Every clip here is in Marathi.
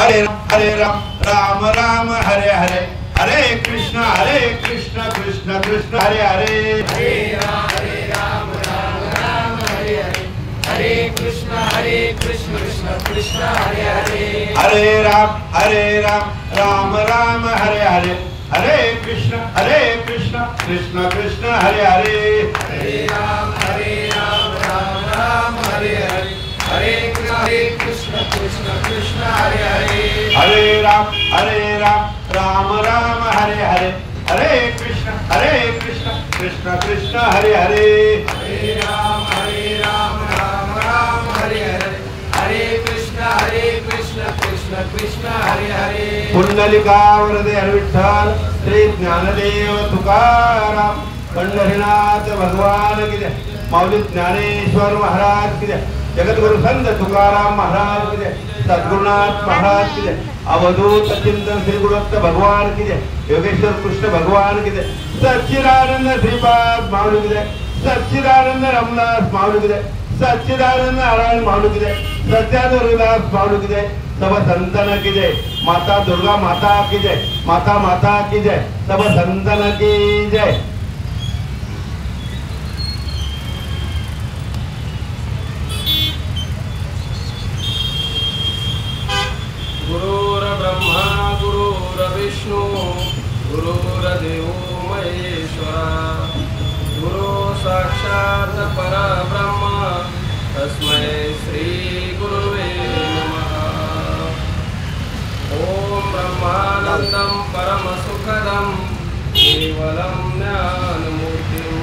हरे राम राम राम हरे हरे हरे कृष्ण कृष्ण कृष्ण हरे हरे हरे राम राम राम हरे हरे हरे कृष्ण कृष्ण कृष्ण हरे हरे हरे राम राम राम हरे हरे हरे कृष्ण कृष्ण कृष्ण हरे हरे हरे राम राम राम हरे हरे हरे कृष्ण कृष्ण कृष्ण हरे हरे हरे राम राम राम हरे हरे हरे कृष्ण कृष्ण कृष्ण हरे हरे हरे राम राम राम हरे हरे हरे कृष्ण कृष्ण कृष्ण हरे हरे पुंडलिकावरदे विठ्ठल श्री ज्ञानदेव तुकाराम पंढरीनाथ भगवान की जय माऊली ज्ञानेश्वर महाराज की जय जगतगुरु संत तुकाराम महाराज की जय सद्गुरुनाथ महाराज की जय अवधूत चिंतन श्री गुरुदत्त भगवान की जय योगेश्वर कृष्ण भगवान की जय सच्चिदानंद श्रीपाद माऊली की जय सच्चिदानंद रामदास माऊली की जय सच्चिदानंद नारायण माऊली की जय सत्यानंददास माऊली की जय सब संतन की जय माता दुर्गा माता की जय माता की जय सब संतन की जय गुरुर्ब्रह्मा गुरुर्विष्णु गुरुर्देवो महेश्वरा गुरु साक्षात् परब्रह्म तस्मै श्री गुरुवे नमः। ओम ब्रह्मानंदं परमसुखदं केवलं ज्ञानमूर्तिं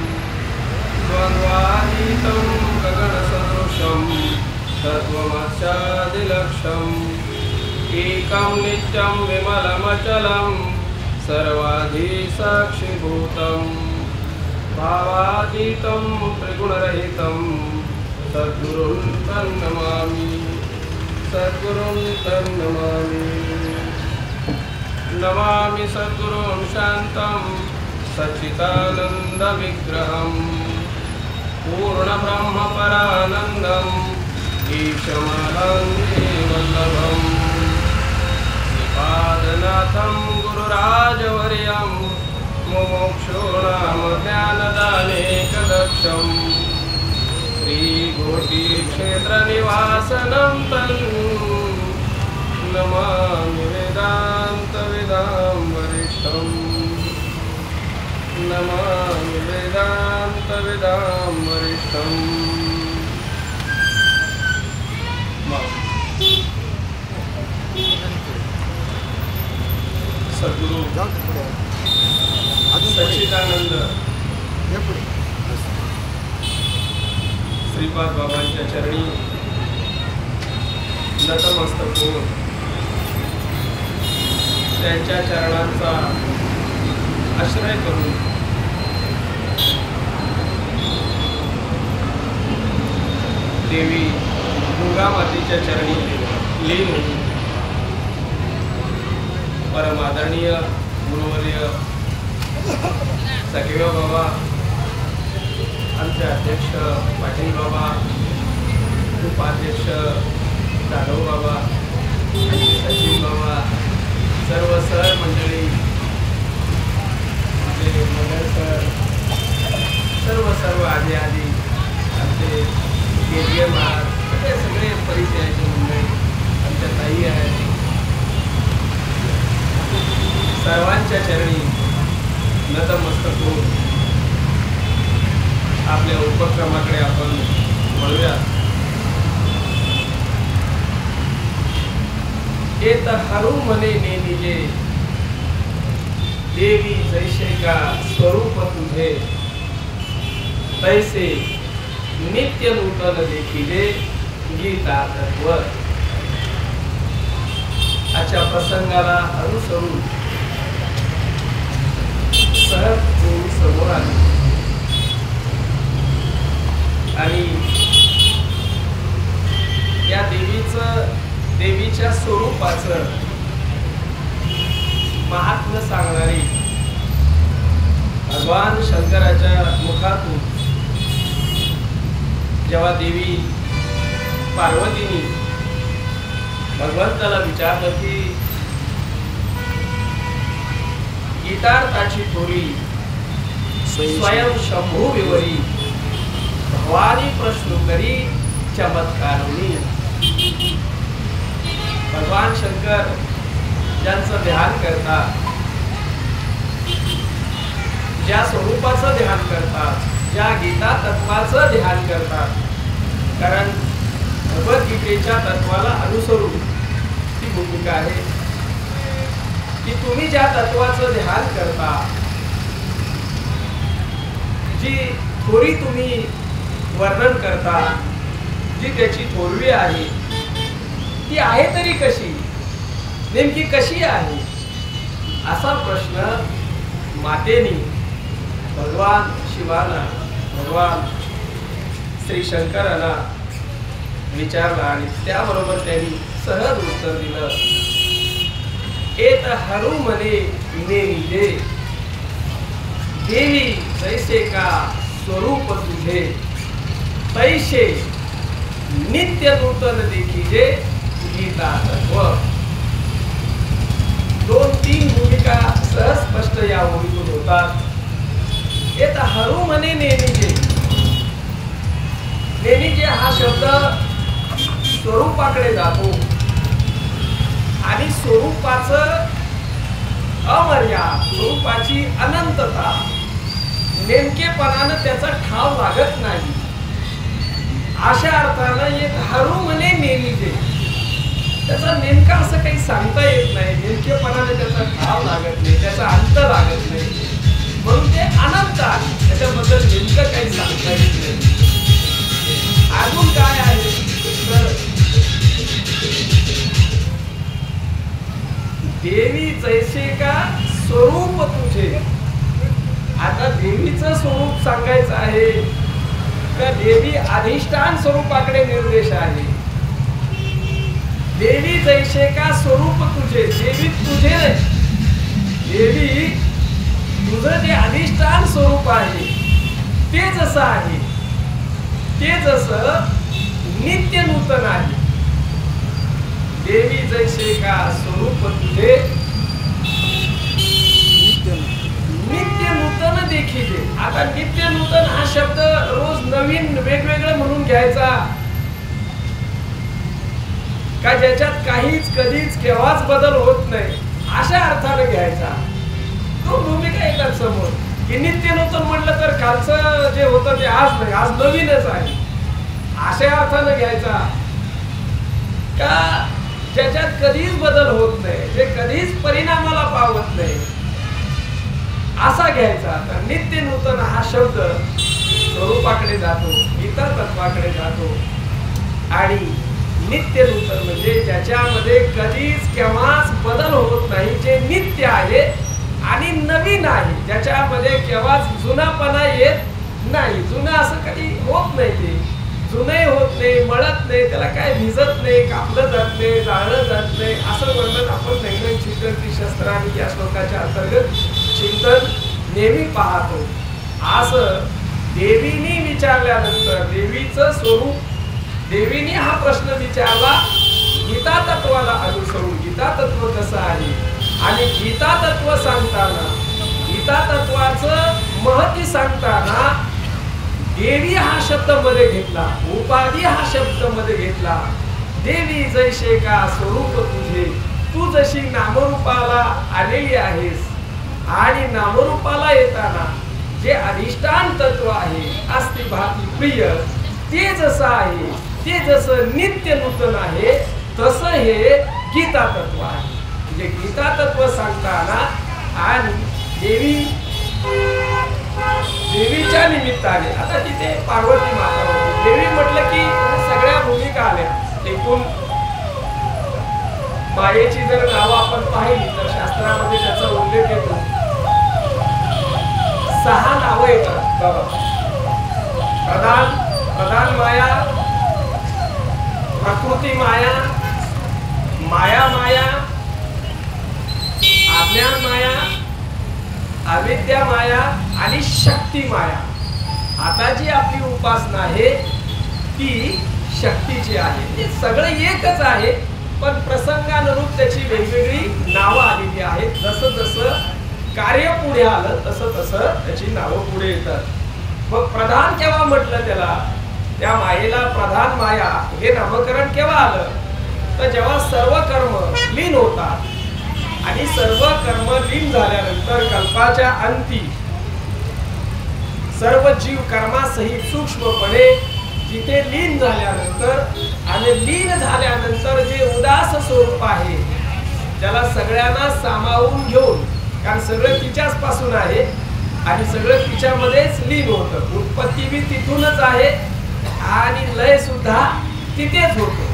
द्वन्द्वातीतं गगनसदृशं तत्त्वमस्यादिलक्ष्यम् एकं नित्यं विमलमचलं सर्वाधिसाक्षिभूतं भावातीतं त्रिगुणरहितं सद्गुरुं तन्नमामि नमामि सद्गुरुं शान्तं सच्चिदानन्दविग्रहं पूर्णब्रह्मपरानन्दम् ईशमहं पादनाथं गुरुराजवर्यं मुमुक्षो नाम ज्ञानदानेकदक्षम् श्रीकोटिक्षेत्रनिवासनं तं नमामि वेदान्तविदां वरिष्ठम् नमामि वेदान्तविदां वरिष्ठम्। सद्गुरु सच्चिदानंद श्रीपाद बाबांच्या चरणी नतमस्तक होऊन त्यांच्या चरणांचा आश्रय करून देवी दुर्गा मातेच्या चरणी लीन होऊन परम आदरणीय गुरुवर्य सखीवा बाबा आमचे अध्यक्ष पाटील बाबा उपाध्यक्ष जाधव बाबा सचिन बाबा सर्व सर मंडळी आपले मगर सर सर्व आधी आमचे KGM हे सगळे परिचयाचे मंडळी आमच्या ताई आहेत सर्वांच्या चरणी नतमस्तक होऊन आपल्या उपक्रमाकडे आपण वळूया। येत हरू मने नेनिजे देवी जैसे का स्वरूप तुझे तैसे नित्य नूतन देखिले गीतातत्व। आजच्या प्रसंगाला अनुसरून सहज देवी समोर आली आणि या देवीच्या स्वरूपाचं महात्म्य सांगणारी भगवान शंकराच्या मुखातून जेव्हा देवी पार्वतीनी भगवंताला विचारलं की गीतार्थाची थोरी स्वयं शंभू विवरी भवानी प्रश्न करी चमत्कारुणी. भगवान शंकर ज्यांचं ध्यान करतात, ज्या स्वरूपाचं ध्यान करतात, ज्या गीता तत्वाचं ध्यान करतात, कारण भगवद्गीतेच्या तत्वाला अनुसरून ती भूमिका आहे की तुम्ही ज्या तत्वाचं ध्यान करता, जी थोरी तुम्ही वर्णन करता, जी त्याची थोरवी आहे, ती आहे तरी कशी, नेमकी कशी आहे, असा प्रश्न मातेनी भगवान शिवाला, भगवान श्री शंकराला विचारला आणि त्याबरोबर त्यांनी सहज उत्तर दिलं. एत हरू मने नेमिले देवी जैसे का स्वरूप तुझे तैसे नित्य नूतन देखीजे गीता तत्व. 2-3 भूमिका सहज स्पष्ट या ओळीतून होतात. एत हरू मने नेमिले, नेमिले हा शब्द स्वरूपाकडे जातो आणि स्वरूपाचं अमर्याद, स्वरूपाची अनंतता, नेमकेपणानं त्याचा ठाव लागत नाही. अशा अर्थानं एक हरू मने नेमिले, त्याचा नेमका असं काही सांगता येत नाही, नेमकेपणाने त्याचा ठाव लागत नाही, त्याचा अंत लागत नाही, म्हणून ते अनंत आहे, त्याच्याबद्दल नेमकं काही सांगता येत नाही. अजून काय आहे तर देवी जैसे का स्वरूप तुझे. आता देवीचं स्वरूप सांगायचं आहे का देवी अधिष्ठान स्वरूपाकडे निर्देश आहे. देवी जैसे का स्वरूप तुझे, देवी तुझे नाही, देवी तुझं जे अधिष्ठान स्वरूप आहे ते जसं आहे, ते जसं नित्य नूतन आहे. देवी जैसे का स्वरूप तुझे नित्य नूतन देखील. आता नित्य नूतन हा शब्द रोज नवीन वेगवेगळं म्हणून घ्यायचा का, ज्याच्यात काहीच कधीच केव्हाच बदल होत नाही, अशा अर्थाने घ्यायचा. तो भूमिका येतात समोर की नित्य नूतन म्हटलं तर कालचं जे होतं ते आज नाही, आज नवीनच आहे, अशा अर्थाने घ्यायचा का ज्याच्यात कधीच बदल होत नाही, जे कधीच परिणामाला पावत नाही, असा घ्यायचा. तर नित्य नूतन हा शब्द स्वरूपाकडे जातो, गीता तत्वाकडे जातो. आणि नित्य नूतन म्हणजे ज्याच्यामध्ये कधीच केव्हाच बदल होत नाही, जे नित्य आहे आणि नवीन आहे, ज्याच्यामध्ये केव्हाच जुनापणा येत नाही. जुनं असं कधी होत नाही, ते जुनही होत नाही, मळत नाही, त्याला काय भिजत नाही, कापलं जात नाही, जाळलं जात नाही, असं वर्णन आपण दैनंदिन चिंतन शस्त्र आणि या श्लोकाच्या अंतर्गत चिंतन नेहमी पाहतो. असं देवीने विचारल्यानंतर देवीचं स्वरूप, देवीने हा प्रश्न विचारला गीता तत्वाला अनुसरून. गीता तत्व कसं आहे आणि गीता तत्व सांगताना, गीता तत्वाचं महत्त्व सांगताना देवी हा शब्द मध्ये घेतला, उपाधी हा शब्द मध्ये घेतला. देवी जैसे का स्वरूप तुझे, तू जशी नामरूपाला आलेली आहेस आणि नामरूपाला येताना जे अधिष्ठान तत्व आहे अस्ति भाती प्रिय, ते जसं आहे, ते जसं नित्य नूतन आहे, तसं हे गीता तत्व आहे. म्हणजे गीता तत्व सांगताना आणि देवीच्या निमित्ताने, आता तिथे पार्वती माता होती, देवी म्हटलं की सगळ्या भूमिका आल्या. एकूण मायेची जर नावं आपण पाहिली तर शास्त्रामध्ये त्याचा उल्लेख येतो. 6 नावं येतात बघा. प्रधान माया, प्रकृती माया, माया माया, अज्ञान माया, अविद्या माया आणि शक्ती माया. आता जी आपली उपासना आहे ती शक्तीची आहे. हे सगळं एकच आहे, पण प्रसंगानुरूप त्याची वेगवेगळी नावं आलेली आहेत. जसं जसं कार्य पुढे आलं तसं तसं त्याची नावं पुढे येतात. मग प्रधान केव्हा म्हटलं त्याला, त्या मायेला प्रधान माया हे नामकरण केव्हा आलं, तर जेव्हा सर्व कर्म लीन होतात आणि सर्व कर्म लीन झाल्यानंतर कल्पाच्या अंती सर्व जीव कर्मासहित सूक्ष्मपणे जिथे लीन झाल्यानंतर आणि लीन झाल्यानंतर जे उदास स्वरूप आहे ज्याला सगळ्यांना सामावून घेऊन, कारण सगळं तिच्याच पासून आहे आणि सगळं तिच्यामध्येच लीन होतं. उत्पत्ती बी तिथूनच आहे आणि लय सुद्धा तिथेच होतो.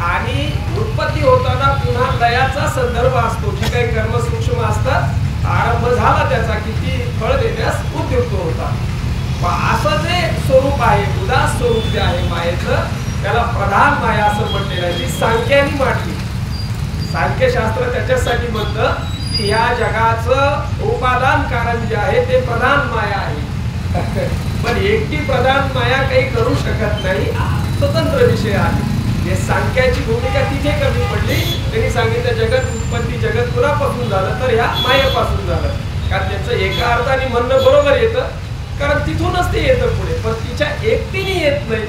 आणि उत्पत्ती होताना पुन्हा लयाचा संदर्भ असतो. जे काही कर्म सूक्ष्म असतात आरंभ झाला त्याचा किती फळ देण्यास उद्युक्त होता. असं जे स्वरूप आहे उदास स्वरूप जे आहे मायेचं त्याला प्रधान माया असं म्हटलेलं आहे. जी सांख्याने मांडली. सांख्यशास्त्र त्याच्यासाठी म्हणतं की ह्या जगाचं उपादान कारण जे आहे ते प्रधान माया आहे. पण एकटी प्रधान माया काही करू शकत नाही, स्वतंत्र विषय आहे. हे सांख्याची भूमिका तिथे कमी पडली. त्यांनी सांगितलं जगत उत्पत्ती जगत कुणापासून झालं, तर ह्या मायेपासून झालं. कारण त्याचं एका अर्थाने म्हणणं बरोबर येतं, कारण तिथूनच ते येतं पुढे. पण तिच्या एकटीने येत नाही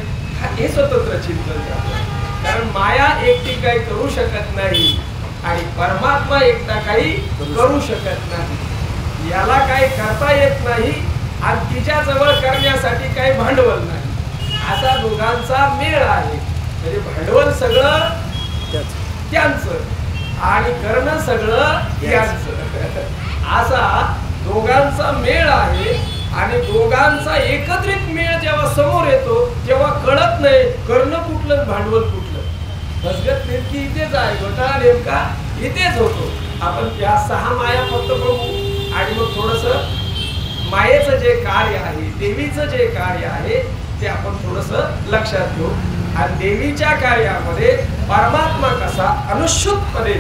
हे स्वतंत्र चिंतन झालं. कारण माया एकटी काही करू शकत नाही आणि परमात्मा एकटा काही करू शकत नाही. याला काही करता येत नाही आणि तिच्या जवळ करण्यासाठी काही भांडवल नाही. असा दोघांचा मेळ आहे. म्हणजे भांडवल सगळं त्यांचं आणि करणं सगळं यांचं. असा दोघांचा मेळ आहे आणि दोघांचा एकत्रित मेळ जेव्हा समोर येतो तेव्हा कळत नाही करणं कुठलं भांडवल कुठलं. फसगत नेमकी इथेच आहे, घोटाळा नेमका इथेच होतो. आपण त्या 6 माया फक्त बघू आणि मग थोडस मायेचं जे कार्य आहे देवीचं जे कार्य आहे ते आपण थोडस लक्षात घेऊ. आणि देवीच्या कार्यामध्ये परमात्मा कसा अनुशुद्धपणे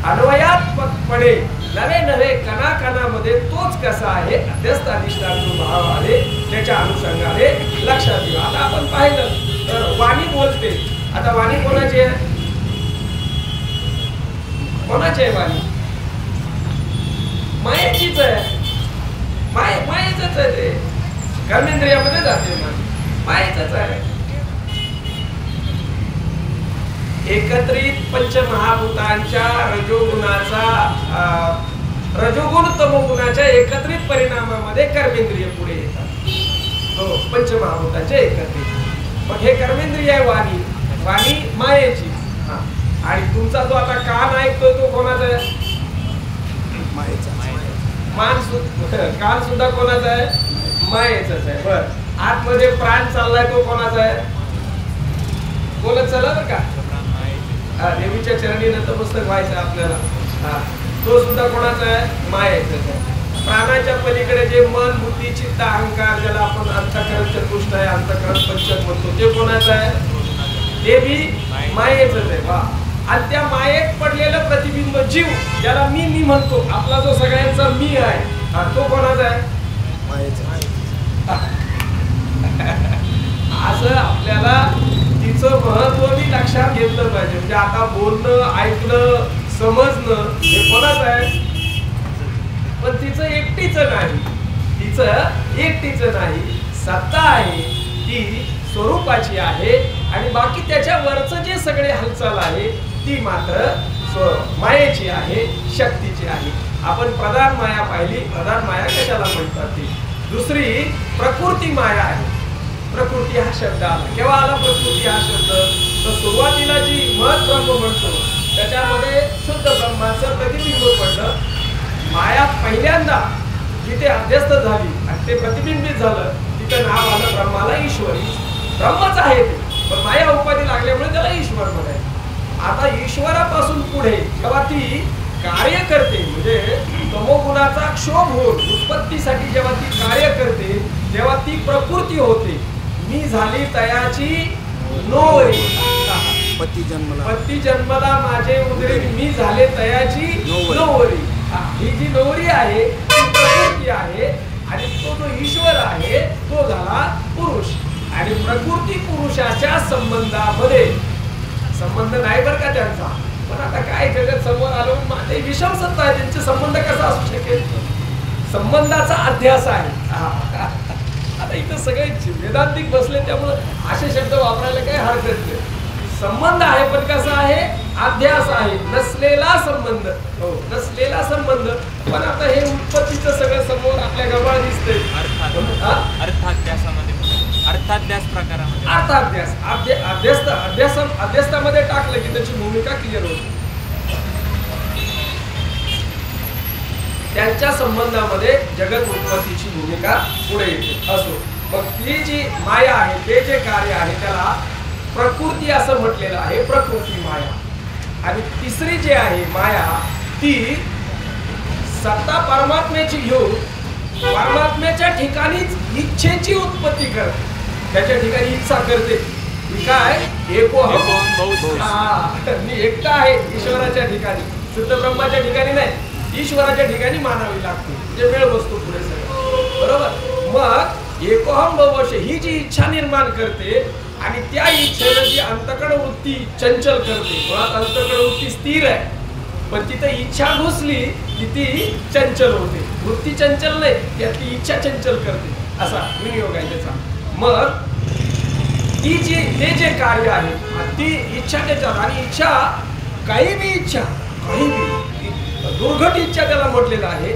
अन्वयात्मकपणे नवे नवे कणाकणामध्ये तोच कसा आहे अध्यस्त अधिष्ठान जो भाव आहे त्याच्या अनुषंगाने लक्षात घेऊ. आता आपण पाहिलं तर वाणी बोलते. आता वाणी कोणाची आहे, कोणाची आहे वाणी? मायेचीच आहे. मायेचंच आहे ते. कर्मेंद्रियामध्ये जाते मायेचंच आहे. एकत्रित पंचमहाभूतांच्या रजोगुण तमोगुणाच्या एकत्रित परिणामामध्ये कर्मेंद्रिय पुढे येतात. हो, पंचमहाभूतांच्या एकत्रित. मग हे कर्मेंद्रिय आहे वाणी. वाणी मायेची. आणि तुमचा जो आता कान ऐकतोय तो कोणाचा आहे? कान सुद्धा कोणाचा आहे? मायेचाच आहे. बर, आतमध्ये प्राण चाललाय तो कोणाचा आहे? बोलत चला बरं का. देवीच्या चरणी नतमस्तक व्हायचं आपल्याला. तो सुद्धा कोणाचा आहे? मायेचाच आहे. प्राणाच्या पलीकडे जे मन बुद्धी चित्त अहंकार ज्याला आपण अंतःकरण चतुष्ट आहे अंतःकरण पंचक म्हणतो ते कोणाचं आहे? ते बी मायेचंच आहे. वा. आणि त्या मायेत पडलेलं प्रतिबिंब जीव ज्याला मी म्हणतो आपला जो सगळ्यांचा मी आहे तो कोणाचा आहे? असं आपल्याला तिचं महत्व बी लक्षात घेतलं पाहिजे. म्हणजे आता बोलणं ऐकणं समजणं हे कोणाचं आहे? पण तिचं एकटीचं नाही. तिचं एकटीचं नाही. सत्ता आहे ती स्वरूपाची आहे आणि बाकी त्याच्या वरचं जे सगळे हालचाल आहे ती मात्र मायेची आहे, शक्तीची आहे. आपण प्रधान माया पाहिली. प्रधान माया कशाला म्हणतात ती? दुसरी प्रकृती माया आहे. प्रकृती हा शब्द आला. केव्हा आला प्रकृती हा शब्द? तर सुरुवातीला जी महत ब्रह्म म्हणतो त्याच्यामध्ये शुद्ध ब्रह्माचं प्रतिबिंब पडलं. माया पहिल्यांदा जिथे अध्यस्त झाली आणि ते प्रतिबिंबित झालं तिथं नाव आलं ब्रह्माला ईश्वरी. ब्रह्मच आहे ते, पण माया उपाधी लागल्यामुळे त्याला ईश्वर म्हणायचं. आता ईश्वरापासून पुढे जेव्हा ती कार्य करते म्हणजे तमोगुणाचा क्षोभ होऊन उत्पत्तीसाठी जेव्हा ती कार्य करते तेव्हा ती प्रकृती होते. मी झाली तयाची नोवरी. पती जन्मला माझे उदरी मी झाले तयाची नोवरी. ही जी नोवरी आहे ती प्रकृती आहे आणि तो जो ईश्वर आहे तो झाला पुरुष. आणि प्रकृती पुरुषाच्या संबंधामध्ये संबंध नाही बरं का त्यांचा, पण विषम सत्ता आहे, त्यांचे संबंध कसा असू शकेल? संबंधाचा अध्यास आहे. आता इथं सगळे वेदांतिक बसले त्यामुळे असे शब्द वापरायला काही हरकत नाही. संबंध आहे पण कसा आहे? अध्यास आहे, नसलेला संबंध. हो, नसलेला संबंध. पण आता हे उत्पत्तीचं सगळं समोर आपल्या गबाळ दिसतंय. अर्थाध्यास प्रकारामध्ये अध्यासामध्ये टाकलं की त्याची भूमिका क्लिअर होते. त्यांच्या संबंधामध्ये जगत उत्पत्तीची भूमिका पुढे येते. असो, मग ती जी माया आहे, ते जे कार्य आहे त्याला प्रकृती असं म्हटलेलं आहे, प्रकृती माया. आणि तिसरी जी आहे माया, ती सत्ता परमात्म्याची घेऊन परमात्म्याच्या ठिकाणीच इच्छेची उत्पत्ती करते. त्याच्या ठिकाणी इच्छा करते. ही काय? एकोहम. मी एकटा आहे ईश्वराच्या ठिकाणी, शुद्ध ब्रह्माच्या ठिकाणी नाही, ईश्वराच्या ठिकाणी मानावी लागते. म्हणजे वेळ बसतो पुढे सगळं, बरोबर. मग एकोहम भवश ही जी इच्छा निर्माण करते आणि त्या इच्छेला जी अंतकड वृत्ती चंचल करते. मुळात अंतकड वृत्ती स्थिर आहे, पण तिथे इच्छा घुसली की ती चंचल होते. वृत्ती चंचल नाही, त्यातली इच्छा चंचल करते, असा विनियोग आहे त्याचा. मग ती जी ते जे कार्य आहे ती इच्छा त्याच्यात, आणि इच्छा काही बी इच्छा, काही बी दुर्घट इच्छा त्याला म्हटलेलं आहे.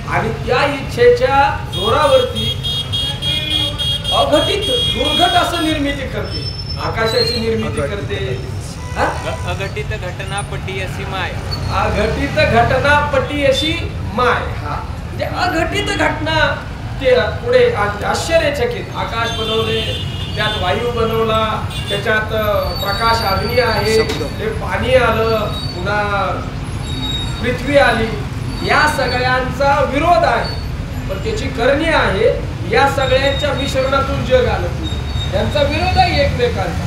आणि त्या इच्छेच्या जोरावरती अघटित दुर्घट असं निर्मिती करते, आकाशाची निर्मिती करते. अघटित घटना पटी अशी माय. अघटित घटना पटी अशी माय. हा, म्हणजे अघटित घटना ते पुढे आश्चर्यचकित. आकाश बनवले, त्यात वायू बनवला, त्याच्यात प्रकाश अग्नी आहे, ते पाणी आलं, पुन्हा पृथ्वी आली. या सगळ्यांचा विरोध आहे, पण त्याची करणी आहे. या सगळ्यांच्या मिश्रणातून जग आलं. त्यांचा विरोध आहे एकमेकांचा.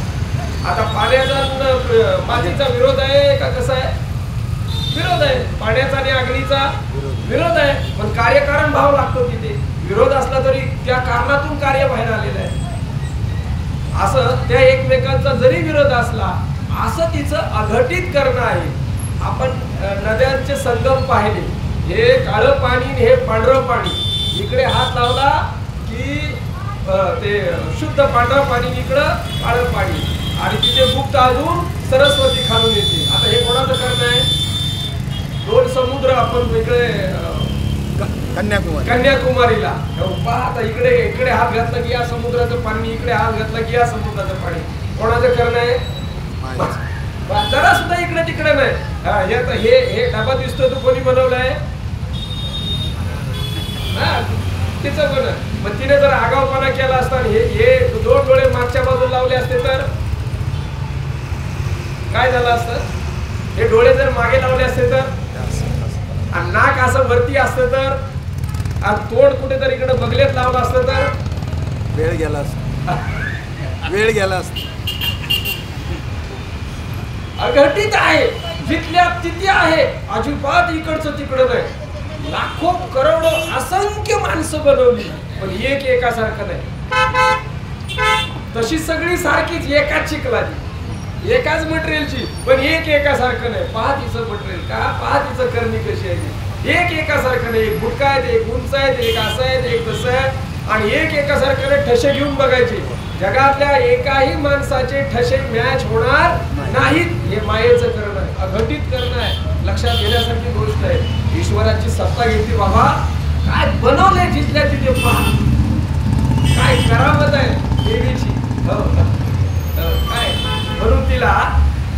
आता पाण्याचा मातीचा विरोध आहे का कसा आहे? विरोध आहे. पाण्याचा आणि अग्नीचा विरोध आहे, पण कार्यकारण भाव लागतो तिथे. विरोध असला तरी त्या कारणातून कार्य बाहेर आलेलं आहे. असं त्या एकमेकांचा जरी विरोध असला, असं तिचं अघटित करणं आहे. आपण नद्यांचे संगम पाहिले, हे काळं पाणी हे पांढरं पाणी. इकडे हात लावला की ते शुद्ध पांढरं पाणी, इकडं काळं पाणी, आणि तिथे गुप्त अजून सरस्वती खालून येते. आता हे कोणाचं करणं आहे? दोन समुद्र आपण इकडे कन्याकुमारीला पहा. आता इकडे इकडे हात घातला की या समुद्राचं पाणी, इकडे हात घातला की या समुद्राचं पाणी. कोणाचं करणं आहे? जरा सुद्धा इकडे तिकडे नाही. हे डबा दिसतोय तो कोणी बनवलाय? तिचं पण. मग तिने जर आगाऊपणा केला असता, हे दोन डोळे मागच्या बाजूला लावले असते तर काय झालं असतं? हे डोळे जर मागे लावले असते तर, आणि नाक असं वरती असतं तर, आणि तोंड कुठेतरी इकडे बगलेत लावलं असतं तर वेळ गेला असता. वेळ गेला असता. अघटित आहे, जिथल्या तिथे आहे, अजिबात इकडचं तिकडं नाही. लाखो करोडो असंख्य माणसं बनवली, पण एक एकासारखं नाही. तशी सगळी सारखीच, एकाच चिखलाची, एकाच मटेरियलची, पण एक एकासारखं नाही. पहा तिचं मटेरियल का, पहा तिचं करणी कशी आहे. एक एकासारखं नाही. एक बुटका आहेत, एक उंच आहेत, एक असं आहे, एक तसं आहे, आणि एक एकासारखं नाही. ठसे घेऊन बघायचे. जगातल्या एकाही माणसाचे ठसे मॅच होणार नाहीत. हे मायेचं करणं आहे, अघटित करणं आहे. लक्षात घेण्यासारखी गोष्ट आहे. ईश्वराची सत्ता घेतली बाबा, काय बनवलंय जिथल्या तिथे. पहा काय करामत आहे देवीची. काय म्हणून तिला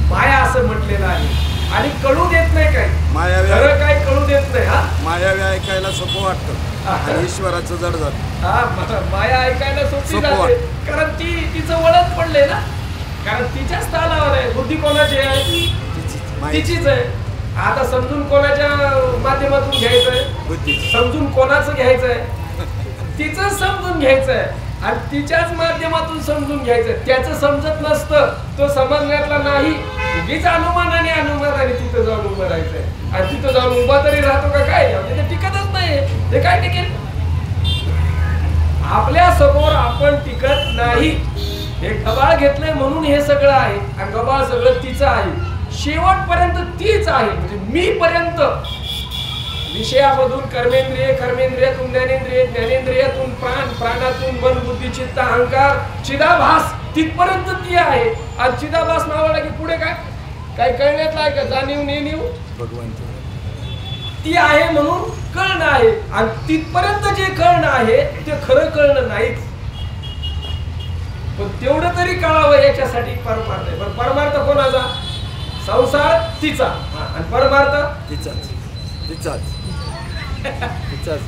माया असं म्हटलेलं आहे. आणि कळू देत नाही काय, खरं काय कळू देत नाही. हा, मायावी ऐकायला सोपं वाटतं आणि ईश्वराचं जड जातं. हा, माया ऐकायला सोपी जाते, कारण तिचं वळण पडले ना. कारण तिच्या स्थानावर आहे. बुद्धी कोणाची आहे? तिचीच आहे. आता समजून कोणाच्या माध्यमातून घ्यायचंय? समजून कोणाचं घ्यायचंय? तिचं समजून घ्यायचंय, आणि तिच्याच माध्यमातून समजून घ्यायचंय. त्याचं समजत नसतं, तो समजण्यातला नाही. उगीच अनुमानाने तिथं जाऊन उभं राहायचंय, आणि तिथं जाऊन उभा तरी राहतो का काय? ते टिकतच नाही. ते काय टिकेल? आपल्या समोर आपण टिकत नाही. हे गबाळ घेतलंय म्हणून हे सगळं आहे, आणि गबाळ सगळं तिचं आहे. शेवटपर्यंत तीच आहे. म्हणजे मी पर्यंत विषयामधून कर्मेंद्रिय, कर्मेंद्रियातून ज्ञानेंद्रिय, ज्ञानेंद्रियातून प्राण, प्राणातून मन, बुद्धी, चित्त, अहंकार, चिदाभास तिथपर्यंत ती आहे. आणि चिदाभास नावाला की पुढे काय काय कळण्यात आहे का? जाणीव नेणीव भगवंत ती आहे म्हणून कळणं आहे. आणि तिथपर्यंत जे कळणं आहे ते खरं कळणं नाहीच. पण तेवढं तरी कळावं याच्यासाठी परमार्थ आहे. पण परमार्थ कोणाचा? संसार तिचा आणि परमार्थ तिचाच तिचाच तिचाच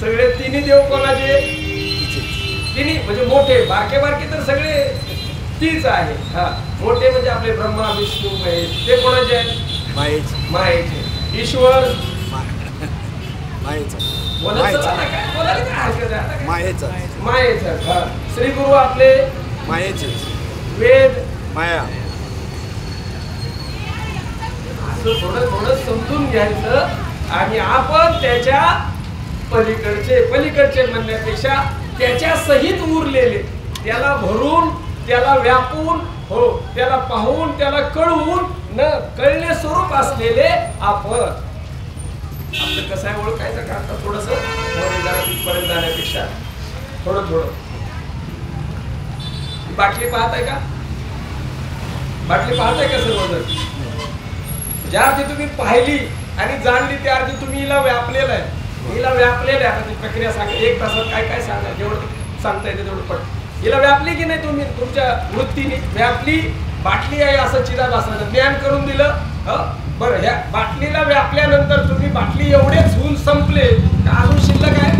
सगळे तिन्ही देव कोणाचे? तिन्ही म्हणजे मोठे, बारके बारके तर सगळे तीच आहे. हा, मोठे म्हणजे आपले ब्रह्मा, विष्णू, महेश, ते कोणाचे आहेत? मायेचे मायेचे. ईश्वर मायेचा बोलायला काय हरकत आहे? मायेचा मायेचा. हा, श्री गुरु आपले मायेचे वेद माया. असं थोडं थोडं समजून घ्यायचं. आणि आपण त्याच्या पलीकडचे म्हणण्यापेक्षा त्याच्या सहित उरलेले, त्याला भरून, त्याला व्यापून, हो त्याला पाहून, त्याला कळवून न कळले स्वरूप असलेले आपण. आपलं कसं आहे ओळखायचं का? आता थोडस तिथपर्यंत जाण्यापेक्षा थोडं बाटली पाहताय का? बाटली पाहताय का सर्वजण? ज्या अर्थी तुम्ही पाहिली आणि जाणली त्या अर्थी तुम्ही हिला व्यापलेलं आहे. हिला व्यापलेलं आहे. आता ती प्रक्रिया सांगा, 1 तासात काय काय सांगा, जेवढं सांगता येते तेवढं पट. हिला व्यापली की नाही तुम्ही? तुमच्या वृत्तीने व्यापली. बाटली आहे असं चिदाभासाचं ज्ञान करून दिलं. बरं, ह्या बाटलीला व्यापल्यानंतर तुम्ही बाटली एवढेच होऊन संपले का अजून शिल्लक आहे?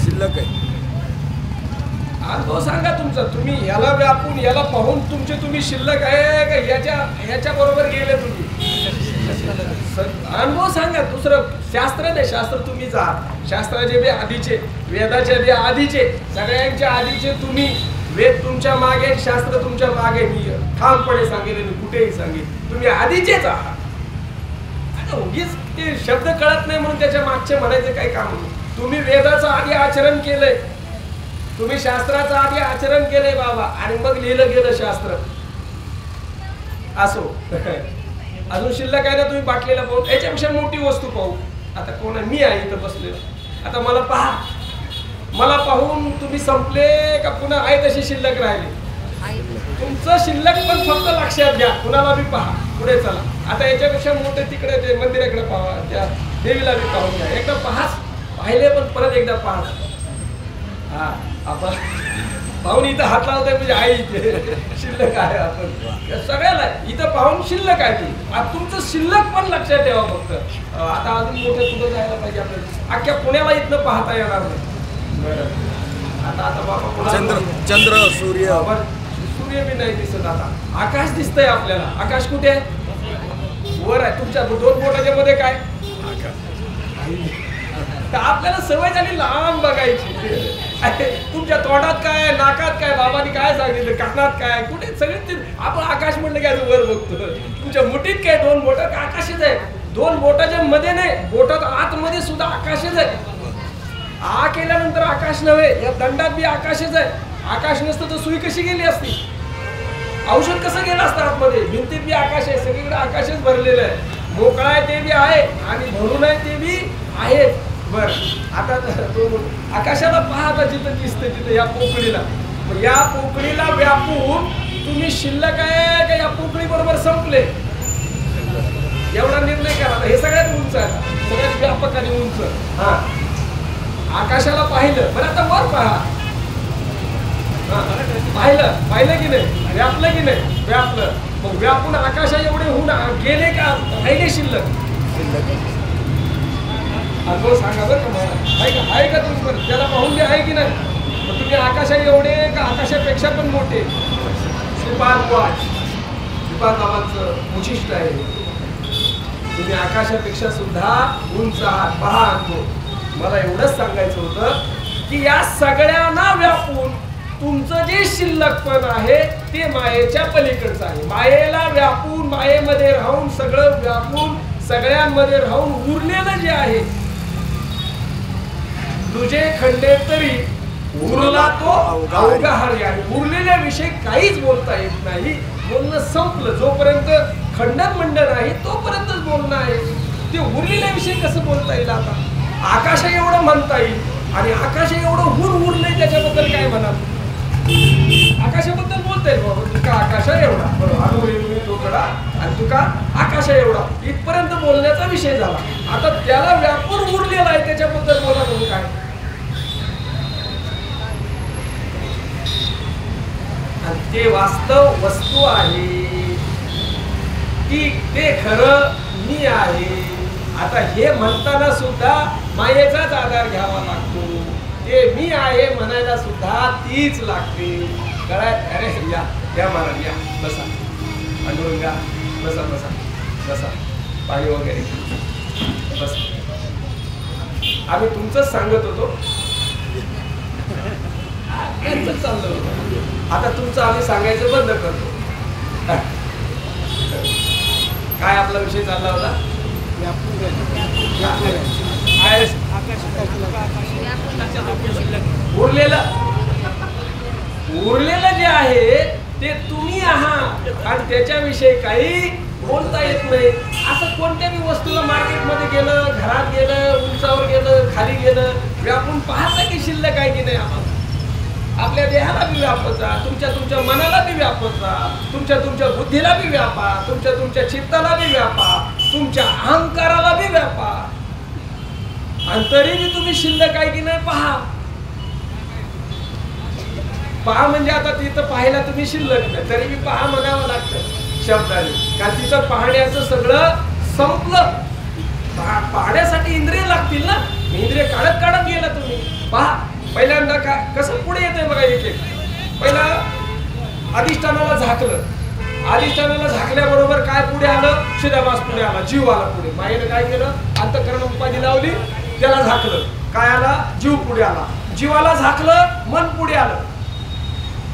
शिल्लक आहे. अनुभव सांगा तुमचा. तुम्ही याला व्यापून याला पाहून तुम्ही शिल्लक आहे का ह्याच्या बरोबर गेले तुम्ही? अनुभव सांगा. दुसरं शास्त्र नाही. शास्त्र तुम्ही जा. शास्त्राचे बी आधीचे, वेदाच्या बी आधीचे, सगळ्यांच्या आधीचे तुम्ही. वेद तुमच्या मागे, शास्त्र तुमच्या मागे. मी ठामपणे सांगेल, कुठेही सांगेल, तुम्ही आधीचेच आहात. उगीच ते शब्द कळत नाही म्हणून त्याच्या मागचे म्हणायचे काही काम नाही. तुम्ही वेदाचं आधी आचरण केलंय, तुम्ही शास्त्राचं आधी आचरण केलंय बाबा, आणि मग लिहिलं गेलं शास्त्र. असो अजून शिल्लक आहे ना? तुम्ही बाटलेला पाहून याच्यापेक्षा मोठी वस्तू पाहू. आता कोण आहे? मी आहे इथं बसलेलो. आता मला पहा. मला पाहून तुम्ही संपले का पुन्हा आहे तशी शिल्लक राहिली? तुमचं शिल्लक पण फक्त लक्षात घ्या. कुणाला बी पहा, पुढे चला. आता याच्यापेक्षा मोठे तिकडे ते मंदिराकडे पाहा, त्या देवीला बी पाहून घ्या. एकदा पहाच, पाहिले पण परत एकदा पहा. हा, आपण पाहून इथं हात लावताय म्हणजे आहे इथे शिल्लक आहे. आपण सगळ्याला इथं पाहून शिल्लक आहे. तुम्ही तुमचं शिल्लक पण लक्षात ठेवा. फक्त आता अजून मोठं कुठं जायला पाहिजे आपल्याला? अख्ख्या पुण्याला इथनं पाहता येणार नाही. आता बाबा चंद्र सूर्य बी नाही दिसत. आता आकाश दिसतंय आपल्याला. आकाश कुठे आहे? वर आहे. तुमच्या 2 बोटाच्या मध्ये काय? तर आपल्याला सवय झाली लांब बघायची. तुमच्या तोंडात काय, नाकात काय, बाबांनी काय सांगितलं, कानात काय, कुठे सगळे आपण आकाश म्हणलं की आज वर बघतो. तुमच्या मुठीत काय 2 बोट का? आकाशच आहे. 2 बोटाच्या मध्ये नाही, बोटात आतमध्ये सुद्धा आकाशच आहे. आ केल्यानंतर आकाश नव्हे, या दंडात बी आकाशच आहे. आकाश नसतं तर सुई कशी गेली असती? औषध कसं गेलं असतं आतमध्ये? भिंतीत बी आकाश आहे, सगळीकडे आकाशच भरलेलं आहे. मोकळा आहे ते बी आहे आणि भरून आहे ते बी आहे. बर, आता आकाशाला पाहता जिथं दिसतं तिथं या पोकळीला. या पोकळीला व्यापून तुम्ही शिल्लक आहे का या पोकळी बरोबर संपले? एवढा निर्णय करा. हे सगळ्यात उंच आहे, सगळ्यात व्यापक आणि उंच. हा, आकाशाला पाहिलं. बरं, आता वर पहा. पाहिलं की नाही? व्यापलं की नाही? व्यापलं. मग व्यापून आकाशा एवढे होऊन गेले का राहिले शिल्लक? अनुभव सांगा बरं का मला. आहे का तुम्ही? त्याला पाहून घ्या, आहे की नाही? मग तुम्ही आकाशा एवढे का आकाशापेक्षा पण मोठे? श्रीपाद बाबांचं उचिष्ट आहे. तुम्ही आकाशापेक्षा सुद्धा उंच आहात. पहा अनुभव. मला एवढंच सांगायचं होतं की या सगळ्यांना व्यापून तुमचं जे शिल्लकपण आहे ते मायेच्या पलीकडचं आहे. मायेला व्यापून, मायेमध्ये राहून, सगळं व्यापून, सगळ्यांमध्ये राहून उरलेलं जे आहे, तुझे खंडे तरी उरला तो अवघा हरी. आणि उरलेल्या विषयी काहीच बोलता येत नाही. बोलणं संपलं. जोपर्यंत खंडन मंडन आहे तोपर्यंतच बोलणं आहे. ते उरलेल्या विषयी कसं बोलता येईल? आता आकाश एवढं म्हणता येईल आणि आकाश एवढं ऊन उरलंय त्याच्याबद्दल काय म्हणाल? आकाशाबद्दल बोलता येईल बाबा. तुका आकाशा एवढा बरोबर अनुरेणू तोकडा आणि तुका आकाशा एवढा इथपर्यंत बोलण्याचा विषय झाला. आता त्याला व्यापून उरलेला आहे त्याच्याबद्दल बोला तुम्ही काय? आणि ते वास्तव वस्तू आहे की ते खरं मी आहे. आता हे म्हणताना सुद्धा मायेचाच आधार घ्यावा लागतो. ते मी आहे म्हणायला सुद्धा तीच लागते. कळाय? अरे या या महाराज या बसा. पांडुरंगा बसा बसा बसा. पाणी वगैरे बस. आम्ही तुमचंच सांगत होतो. चाललं होतं. आता तुमचं आम्ही सांगायचं बंद करतो. काय आपला विषय चालला होता? उरलेलं जे आहे ते तुम्ही आहात आणि त्याच्याविषयी काही बोलता येत नाही. असं कोणत्याही वस्तूला मार्केटमध्ये गेलं, घरात गेलं, उंचावर गेलं, खाली गेलं, व्यापून पाहता की शिल्लक आहे की नाही? आम्हाला आपल्या देहाला बी व्यापत राहा, तुमच्या मनाला बी व्यापत राहा, तुमच्या बुद्धीला बी व्यापा, तुमच्या चित्ताला बी व्यापा, तुमच्या अहंकाराला बी व्यापा. आणि तरी बी तुम्ही शिल्लक आहे की नाही पहा. पहा म्हणजे आता तिथं पाहायला तुम्ही शिल्लक नाही तरी बी पहा म्हणावं लागतं शब्दाने. कारण तिथं पाहण्याचं सगळं संपलं. पाहण्यासाठी इंद्रिय लागतील ना. इंद्रिय काढत काढत गेला तुम्ही. पहा पहिल्यांदा काय कसं पुढे येते बघा. एक एक पहिला अधिष्ठानाला झाकलं. अधिष्ठानाला झाकल्याबरोबर काय पुढे आलं? चिदाभास पुढे आला, जीव आला पुढे. मायेने काय केलं? अंतःकरण उपाधी लावली, त्याला झाकलं. काय आला? जीव पुढे आला. जीवाला झाकलं, मन पुढे आलं.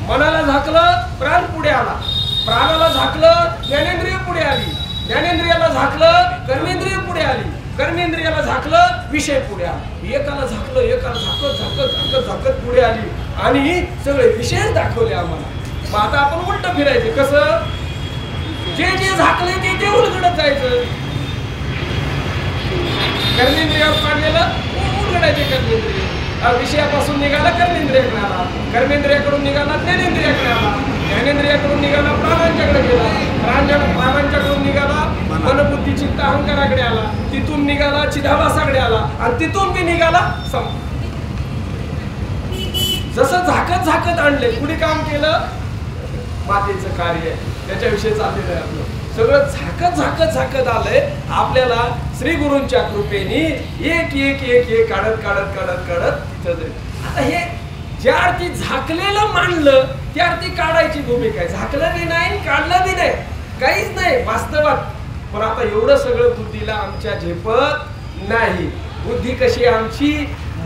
मनाला झाकलं, प्राण पुढे आला. प्राणाला झाकलं, ज्ञानेंद्रिय पुढे आली. ज्ञानेंद्रियाला झाकलं, कर्मेंद्रिय पुढे आली. कर्मेंद्रियाला झाकलं, विषय पुढे आला. एकाला झाकलं, एकाला झाकत पुढे आली आणि सगळे विषय दाखवले आम्हाला. मग आता आपण उलट फिरायचे. कसं? जे झाकले ते उलगडत जायचं. कर्मेंद्रियावर काढलेलं उलगडायचे. कर्मेंद्रिय विषयापासून निघाला कर्मेंद्रियाकडे आला. कर्मेंद्रियाकडून निघाला ज्ञानेंद्रियाकडे आला. ज्ञानेंद्रियाकडून निघाला प्राणांच्याकडे गेला. प्राणांच्याकडून निघाला मनबुद्धी चित्त अहंकाराकडे आला. तिथून निघाला चिदाभासाकडे आला आणि तिथून बी निघाला जसं झाकत आणले. पुढे काम केलं मातेचं कार्य त्याच्याविषयी चाललेलं आहे आपलं. सगळं झाकत आलंय. आपल्याला श्री गुरूंच्या कृपेने एक काढत तिथं. आता हे ज्या अर्थी झाकलेलं मांडलं त्या अर्थी काढायची भूमिका आहे. झाकलं बी नाही, काढलं बी नाही, काहीच नाही वास्तवात. पण आता एवढं सगळं बुद्धीला आमच्या झेपत नाही. बुद्धी कशी आमची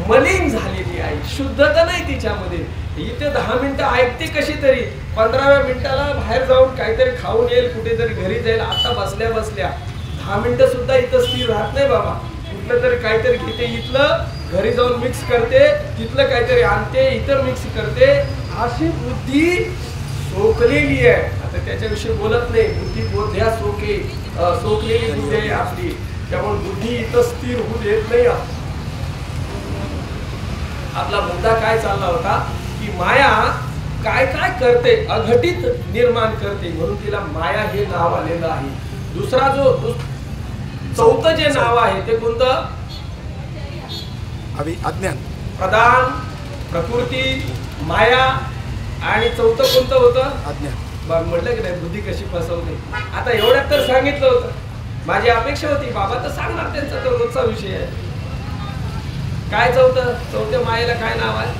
मलिन झालेली आहे. शुद्धता नाही तिच्यामध्ये. इथे 10 मिनिटं ऐकते कशी तरी, 15व्या मिनिटाला बाहेर जाऊन काहीतरी खाऊन येईल, कुठेतरी घरी जाईल. आता बसल्या 10 मिनिटं सुद्धा इथं स्थिर राहत नाही बाबा. कुठलं तरी काहीतरी घेते, इथलं घरी जाऊन मिक्स करते, तिथलं काहीतरी आणते, इतर मिक्स करते. अशी बुद्धी सोकलेली आहे. आता त्याच्याविषयी बोलत नाही. बुद्धी बोध्या सोकलेली बुद्धी आहे आपली. त्यामुळे बुद्धी इथं स्थिर होऊ देत नाही. आपला मुद्दा काय चालला होता की माया काय काय करते, अघटित निर्माण करते, म्हणून तिला माया हे नाव आलेलं आहे. दुसरा जो चौथं जे नाव आहे ते कोणतं? अज्ञान. प्रधान, प्रकृती, माया आणि चौथं कोणतं होतं? अज्ञान. बघ म्हटलं की नाही बुद्धी कशी फसवते. आता एवढ्यात तर सांगितलं होतं. माझी अपेक्षा होती बाबा तर सांगणार, त्यांचा तो रोजचा विषय आहे. काय चौथ्या मायेला काय नाव आहे?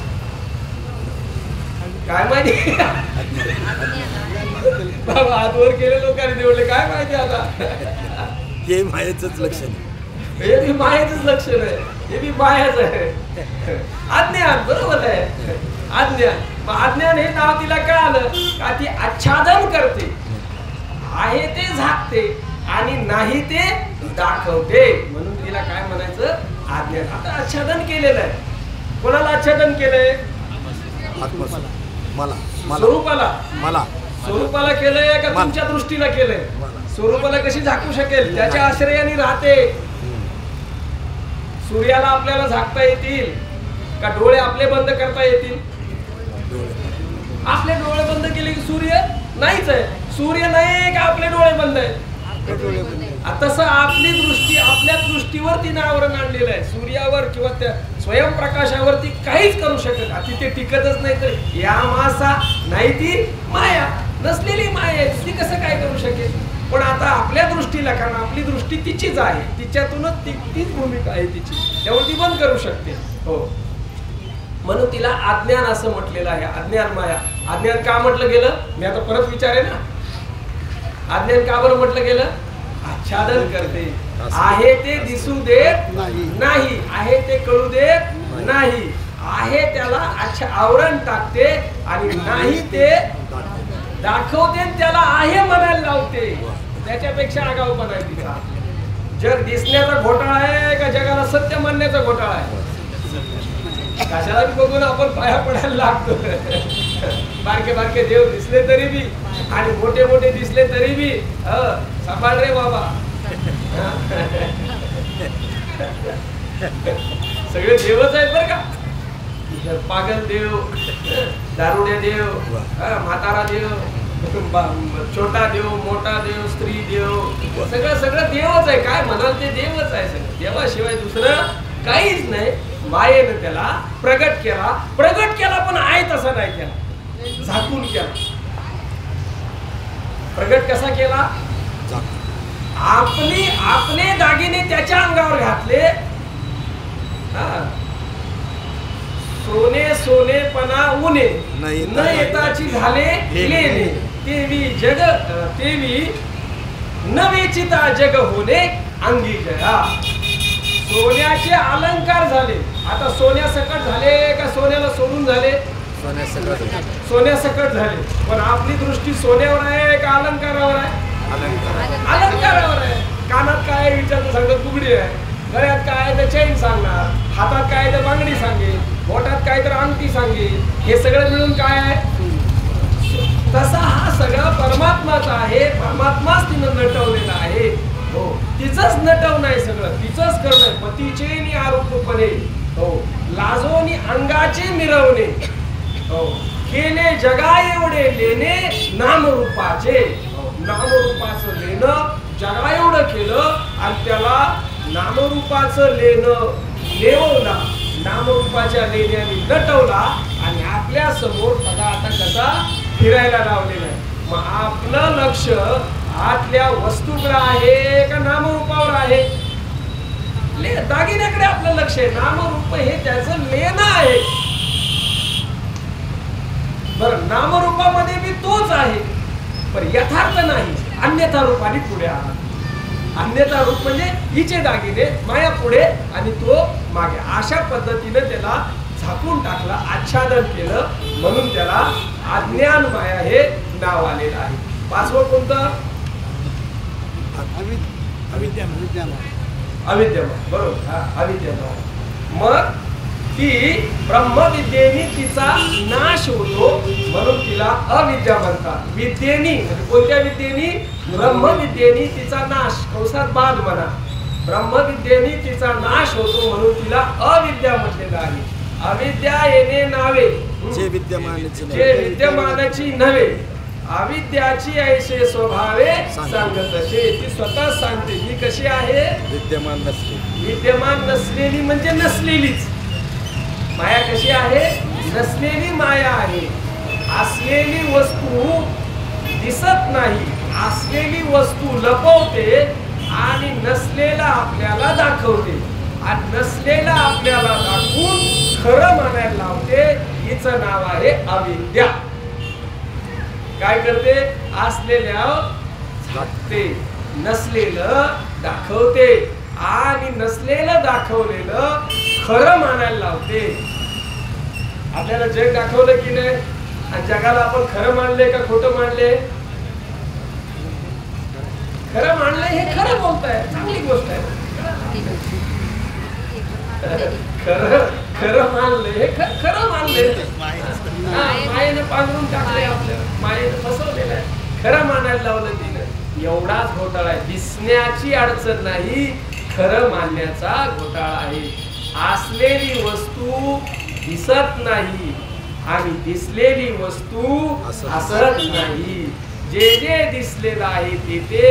काय माहिती बाबा हातवर केले लोकांनी निवडले काय माहिती. आता हे मायेचंच लक्षण. हे बी मायेचंच लक्षण आहे. हे बी मायाच आहे. अज्ञान बरोबर आहे. अज्ञान हे नाव तिला काय आलं का? ती आच्छादन करते, आहे ते झाकते आणि नाही ते दाखवते, म्हणून तिला काय म्हणायचं? अज्ञान. आता आच्छादन केलेलं आहे. कोणाला आच्छादन केलंय? मला स्वरूपाला मला स्वरूपाला केलंय का तुमच्या दृष्टीला केलंय? स्वरूपाला कशी झाकू शकेल? त्याच्या आश्रयाने राहते. सूर्याला आपल्याला झाकता येतील का? डोळे आपले बंद करता येतील? आपले डोळे बंद केले की सूर्य नाहीच आहे. सूर्य नाही का आपले डोळे बंद आहेत? तसं आपली दृष्टी आपल्या दृष्टीवर तिने आवरण आणलेलं आहे. सूर्यावर किंवा त्या स्वयंप्रकाशावरती काहीच करू शकत नाही. तिथे टिकतच नाही. तर या मासा नाही ती माया, नसलेली माया आहे. ती कसं काय करू शकेल? पण आता आपल्या दृष्टीला, कारण आपली दृष्टी तिचीच आहे, तिच्यातूनच तीच भूमिका आहे तिची, त्यामुळे ती बंद करू शकते. हो, म्हणून तिला अज्ञान असं म्हटलेलं आहे. अज्ञान माया. अज्ञान का म्हटलं गेलं? मी आता परत विचारेन ना. अज्ञान का बरं म्हटलं गेलं? आच्छादन करते. आहे ते दिसू देत नाही, आहे ते कळू देत नाही, आहे त्याला आवरण टाकते आणि नाही ते दाखवते, त्याला आहे म्हणायला लावते. त्याच्यापेक्षा आगाऊपणा आहे तिचा. जग दिसण्याचा घोटाळा आहे का जगाला सत्य मानण्याचा घोटाळा आहे? कशाला बघून आपण पाया पडायला लागतो. बारके बारके देव दिसले तरी बी आणि मोठे मोठे दिसले तरी बी सांभाळ रे बाबा. सगळे देवच आहेत बरं का. पागल देव, दारुड्या देव, म्हातारा देव, छोटा देव, मोठा देव, स्त्री देव, सगळं देवच आहे. काय म्हणाल ते देवच आहे. सगळं देवाशिवाय दुसरं काहीच नाही. मायेनं त्याला प्रगट केला पण आहे तसा नाही केला, झाकून केला. प्रगट कसा केला? आपले दागिने त्याच्या अंगावर घातले. सोने सोनेपणा उने न येताची झाले लेणे, तेवी न वेचिता जग होणे अंगी जया. सोन्याचे अलंकार झाले. आता सोन्यासकट झाले का सोन्याला सोडून झाले? सोन्यासकट झाले. पण आपली दृष्टी सोन्यावर आहे का अलंकारावर आहे? अलंकारावर आहे. कानात काय विचारतो सांगतो फुगडी आहे, गळ्यात काय तर चैन सांगणार, हातात काय तर बांगडी सांगेल, बोटात काय तर अंगठी सांगेल. हे सगळं मिळून काय आहे? तसा हा सगळा परमात्माचा आहे. परमात्माच तिनं नटवलेला आहे. हो, तिचंच नटवणं आहे सगळं, तिचंच करणं. पतीचे आरोपपणे हो, लाजोनी अंगाचे मिरवणे हो, केले जगा एवढे लेणे नामरूपाचे. नामरूपाचं लेणं जगा एवढं केलं आणि त्याला नामरूपाचं लेणं लेवला, नामरूपाच्या लेण्याने नटवला आणि आपल्या समोर बघा आता कसा फिरायला लावलेला आहे. मग आपलं लक्ष आतल्या वस्तूकडे आहे का नामरूपावर आहे? दागिन्याकडे आपलं लक्ष आहे. नामरूप हे त्याचं लेणं आहे. बरं, नामरूपामध्ये बी तोच आहे पण यथार्थ नाही, अन्यथा रूपाने पुढे आला. अन्यथा रूप म्हणजे हिचे दागिने, माया पुढे आणि तो मागे. अशा पद्धतीने त्याला झाकून टाकला, आच्छादन केलं, म्हणून त्याला अज्ञान माया हे नाव आलेलं आहे. पाचवं कोणतं? अविद्यमान. बरोबर, अविद्यमान. मग ती ब्रह्मविद्येनी तिचा नाश होतो म्हणून तिला अविद्या म्हणतात. विद्येनी म्हणजे कोणत्या विद्येनी? ब्रह्मविद्येनी तिचा नाश, कंसात बाद म्हणा. ब्रह्मविद्येनी तिचा नाश होतो म्हणून तिला अविद्या म्हटलेलं आहे. अविद्या येणे नावे जे विद्यमानाची नव्हे, अविद्याची ऐसे स्वभावे सांगतसे. ती स्वतः सांगते मी कशी आहे? विद्यमान नसलेली म्हणजे नसलेलीच. माया कशी आहे? नसलेली माया आहे. असलेली वस्तू दिसत नाही, असलेली वस्तू लपवते आणि नसलेला आपल्याला दाखवते आणि नसलेला आपल्याला दाखवून खरं म्हणायला लावते. हिचं नाव आहे अविद्या. काय करते? असलेल्या झाकते, नसलेलं दाखवते आणि नसलेलं दाखवलेलं खरं मानायला लावते. आपल्याला जग दाखवलं की नाही आणि जगाला आपण खरं मानले का खोटं मानले? खरं मानले हे खरं बोलताय, चांगली गोष्ट आहे. खरं मानले हे खरं मानले. मायेनं पांघरून टाकले आपल्याला, मायेनं फसवलेलं आहे, खरं मानायला लावलं तिनं. एवढाच घोटाळा आहे. दिसण्याची अडचण नाही, खरं मानण्याचा घोटाळा आहे. असलेली वस्तू दिसत नाही आणि दिसलेली वस्तू असत नाही. जे जे दिसलेलं आहे ते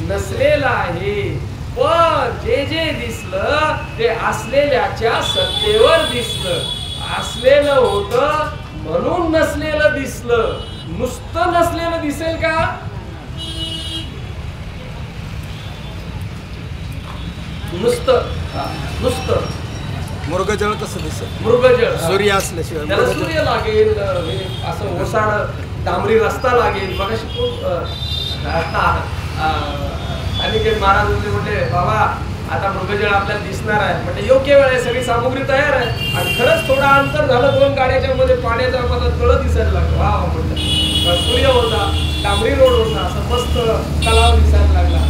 नसलेलं आहे. पण जे जे दिसलं ते असलेल्याच्या सत्तेवर दिसलं. असलेलं होतं म्हणून नसलेलं दिसलं. नुसतं नसलेलं दिसेल का? नुसतं मृगजळ कसं दिसत? मृगजळ सूर्य असल्याशिवाय त्याला सूर्य लागेल, असं ओसाड डांबरी रस्ता लागेल. बघा आणि काही महाराज म्हटले बाबा आता मृगजळ आपल्याला दिसणार आहे. म्हणजे योग्य वेळ आहे, सगळी सामुग्री तयार आहे. आणि खरंच थोडा अंतर झालं 2 गाड्याच्या मध्ये पाण्याचा मला तळ दिसायला लागलं. वा म्हटलं सूर्य होता, डांबरी रोड होता, असं मस्त तलाव दिसायला लागला,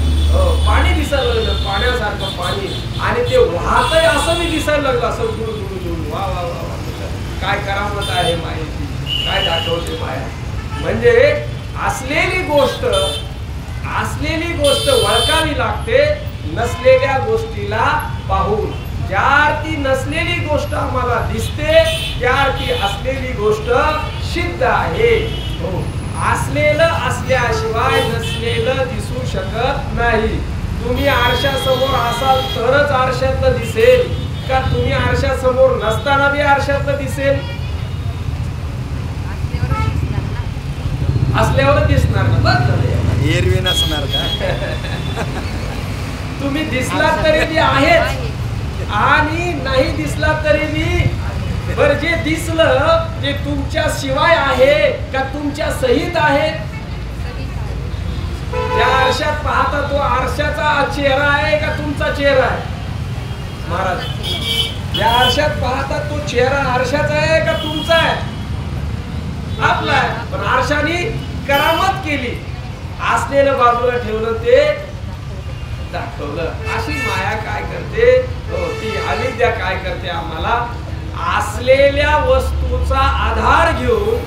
पाणी दिसायला लागलं, पाण्यासारखं पाणी. आणि ते वाहतंय असं मी दिसायला लागलं, असं जुळू जुळू जुळू. वा वा वा वा. काय करामत आहे माहिती, काय दाखवते माया. म्हणजे असलेली गोष्ट वळकावी लागते नसलेल्या गोष्टीला पाहून. ज्या ती नसलेली गोष्ट आम्हाला दिसते त्या ती असलेली गोष्ट सिद्ध आहे. असलेलं असल्याशिवाय नसलेलं दिसू शकत नाही. तुम्ही आरशासमोर असाल तरच आरशातलं दिसेल का तुम्ही आरशासमोर नसताना बी आरशातलं दिसेल? असल्यावर दिसणार ना. बस एरवी नसणार का? तुम्ही दिसलात तरी बी आहेत आणि नाही दिसलात तरी बी. बरं जे दिसलं ते तुमच्या शिवाय आहे का तुमच्या सहित आहे? त्या आरशात पाहता तो आरशाचा चेहरा आहे का तुमचा चेहरा आहे? महाराज या आरशात पाहता तो चेहरा आरशाचा आहे का तुमचा आहे? आपला आहे. पण आरशाने करामत केली, असलेलं बाजूला ठेवलं, ते दाखवलं. अशी माया काय करते, ती अविद्या काय करते, आम्हाला असलेल्या वस्तूचा आधार घेऊन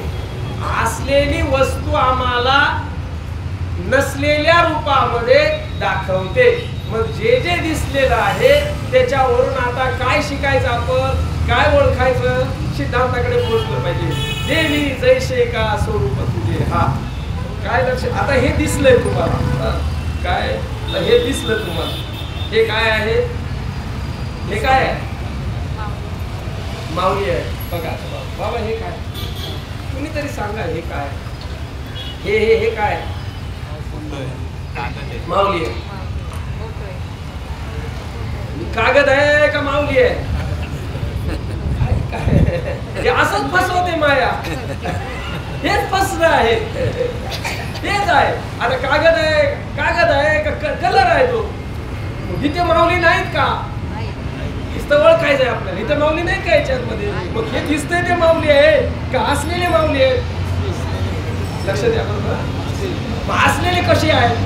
असलेली वस्तू आम्हाला नसलेल्या रूपामध्ये दाखवते. मग जे जे दिसलेलं आहे त्याच्यावरून आता काय शिकायचं, आपण काय ओळखायचं? सिद्धांताकडे पोहोचलं पाहिजे. देवी जैसे का स्वरूप तुझे. हा काय लक्ष. आता हे दिसलंय तुम्हाला, काय हे दिसलं तुम्हाला, हे काय आहे? हे काय आहे? माऊली आहे. बघा बाबा हे काय, कुणीतरी सांगा हे काय? हे काय? माऊली आहे. कागद आहे का माऊली आहे? हे असंच फसवते माया. हेच फसणं आहे, तेच आहे. आता कागद आहे का कलर आहे? तो इथे माऊली नाहीत का? इथं ओळखायचं आहे आपल्याला. इथं माऊली नाही का याच्यामध्ये? मग हे दिसतंय ते माऊली आहे का असलेले माऊली आहे? लक्ष द्या बरोबर. असलेले कसे आहेत?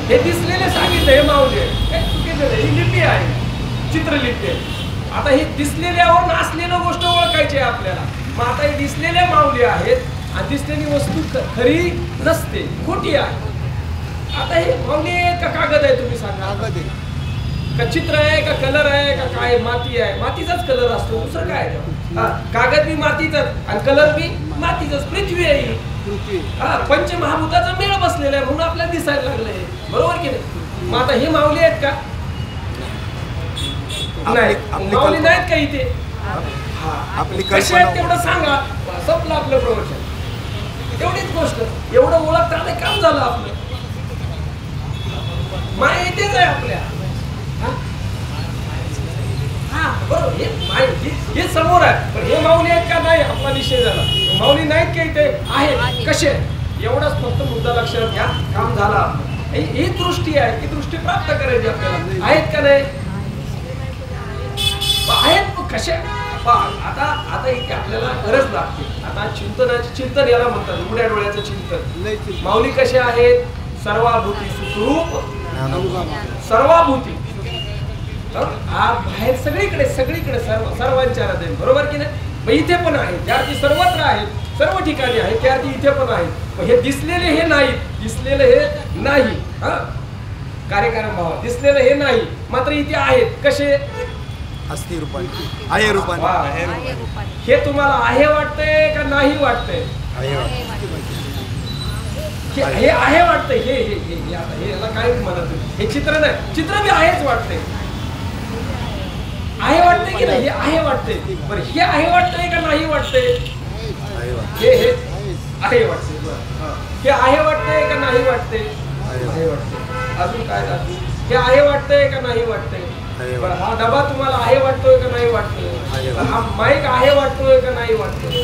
हे दिसलेले सांगितलं हे माऊली आहे. चुकीचं नाही, ही लिपी आहे, चित्रलिपी आहे. आता हे दिसलेल्यावर असलेलं गोष्ट ओळखायची आहे आपल्याला. मग आता हे दिसलेल्या माऊली आहेत आणि दिसलेली वस्तू खरी नसते, खोटी आहे. आता हे माऊली आहे का कागद आहे? तुम्ही सांगा. कागद आहे का चित्र आहे का कलर आहे का काय? माती आहे, मातीचाच कलर असतो, दुसरं काय आहे? कागद बी मातीचाच आणि कलर बी मातीचाच. पृथ्वी आहे, पंचमहाभूताचा मेळ बसलेला आहे म्हणून आपल्याला दिसायला लागलंय. बरोबर की नाही? मग आता हे माऊली आहेत का? नाही, माऊली नाहीत का इथे? कशी आहेत तेवढं सांगा, संपलं आपलं प्रवचन. एवढीच गोष्ट, एवढं ओळखता आलं काम झालं आपलं. माया इथेच आहे आपल्या. बरोबर, हे समोर आहे. पण हे माऊली आहेत का? नाही, आपला विषय झाला. माऊली नाहीत का इथे? आहेत. कसे? एवढाच फक्त मुद्दा लक्षात घ्या, काम झाला. ही दृष्टी आहे, ती दृष्टी प्राप्त करायची आपल्याला. आहेत का नाही? आहेत. कशा? आता इथे आपल्याला गरज लागते. आता चिंतनाचे चिंतन याला म्हणतात, उघड्या डोळ्याचं चिंतन. माऊली कशा आहेत? सर्वाभूती सुखरूप, सर्वाभूती. बाहेर सगळीकडे सर्वांच्या हृदय. बरोबर की नाही? इथे पण आहे, ज्या सर्वत्र आहेत. सर्व ठिकाणी आहे, त्या आधी इथे पण आहे. हे दिसलेले हे नाही, दिसलेले हे नाही. हा कार्यकारण भाव दिसलेले हे नाही, मात्र इथे आहेत. कसे? अस्थि रूपाने, आहे रूपाने. हे तुम्हाला आहे वाटतंय का नाही वाटतंय? हे आहे वाटतंय. हे हे हे आता हे याला काय म्हणत? हे चित्र नाही, चित्र बी आहेच वाटतंय. आहे वाटतंय की नाही? हे आहे वाटतंय. बरं, हे आहे वाटतंय का नाही वाटतंय? हे हे आहे वाटतंय. हे आहे वाटतंय का नाही वाटतंय? आहे वाटतंय. अजून काय दाखवू? हे आहे वाटतंय का नाही वाटतंय? बरं, हा डबा तुम्हाला आहे वाटतोय का नाही वाटतोय? हा माईक आहे वाटतोय का नाही वाटतोय?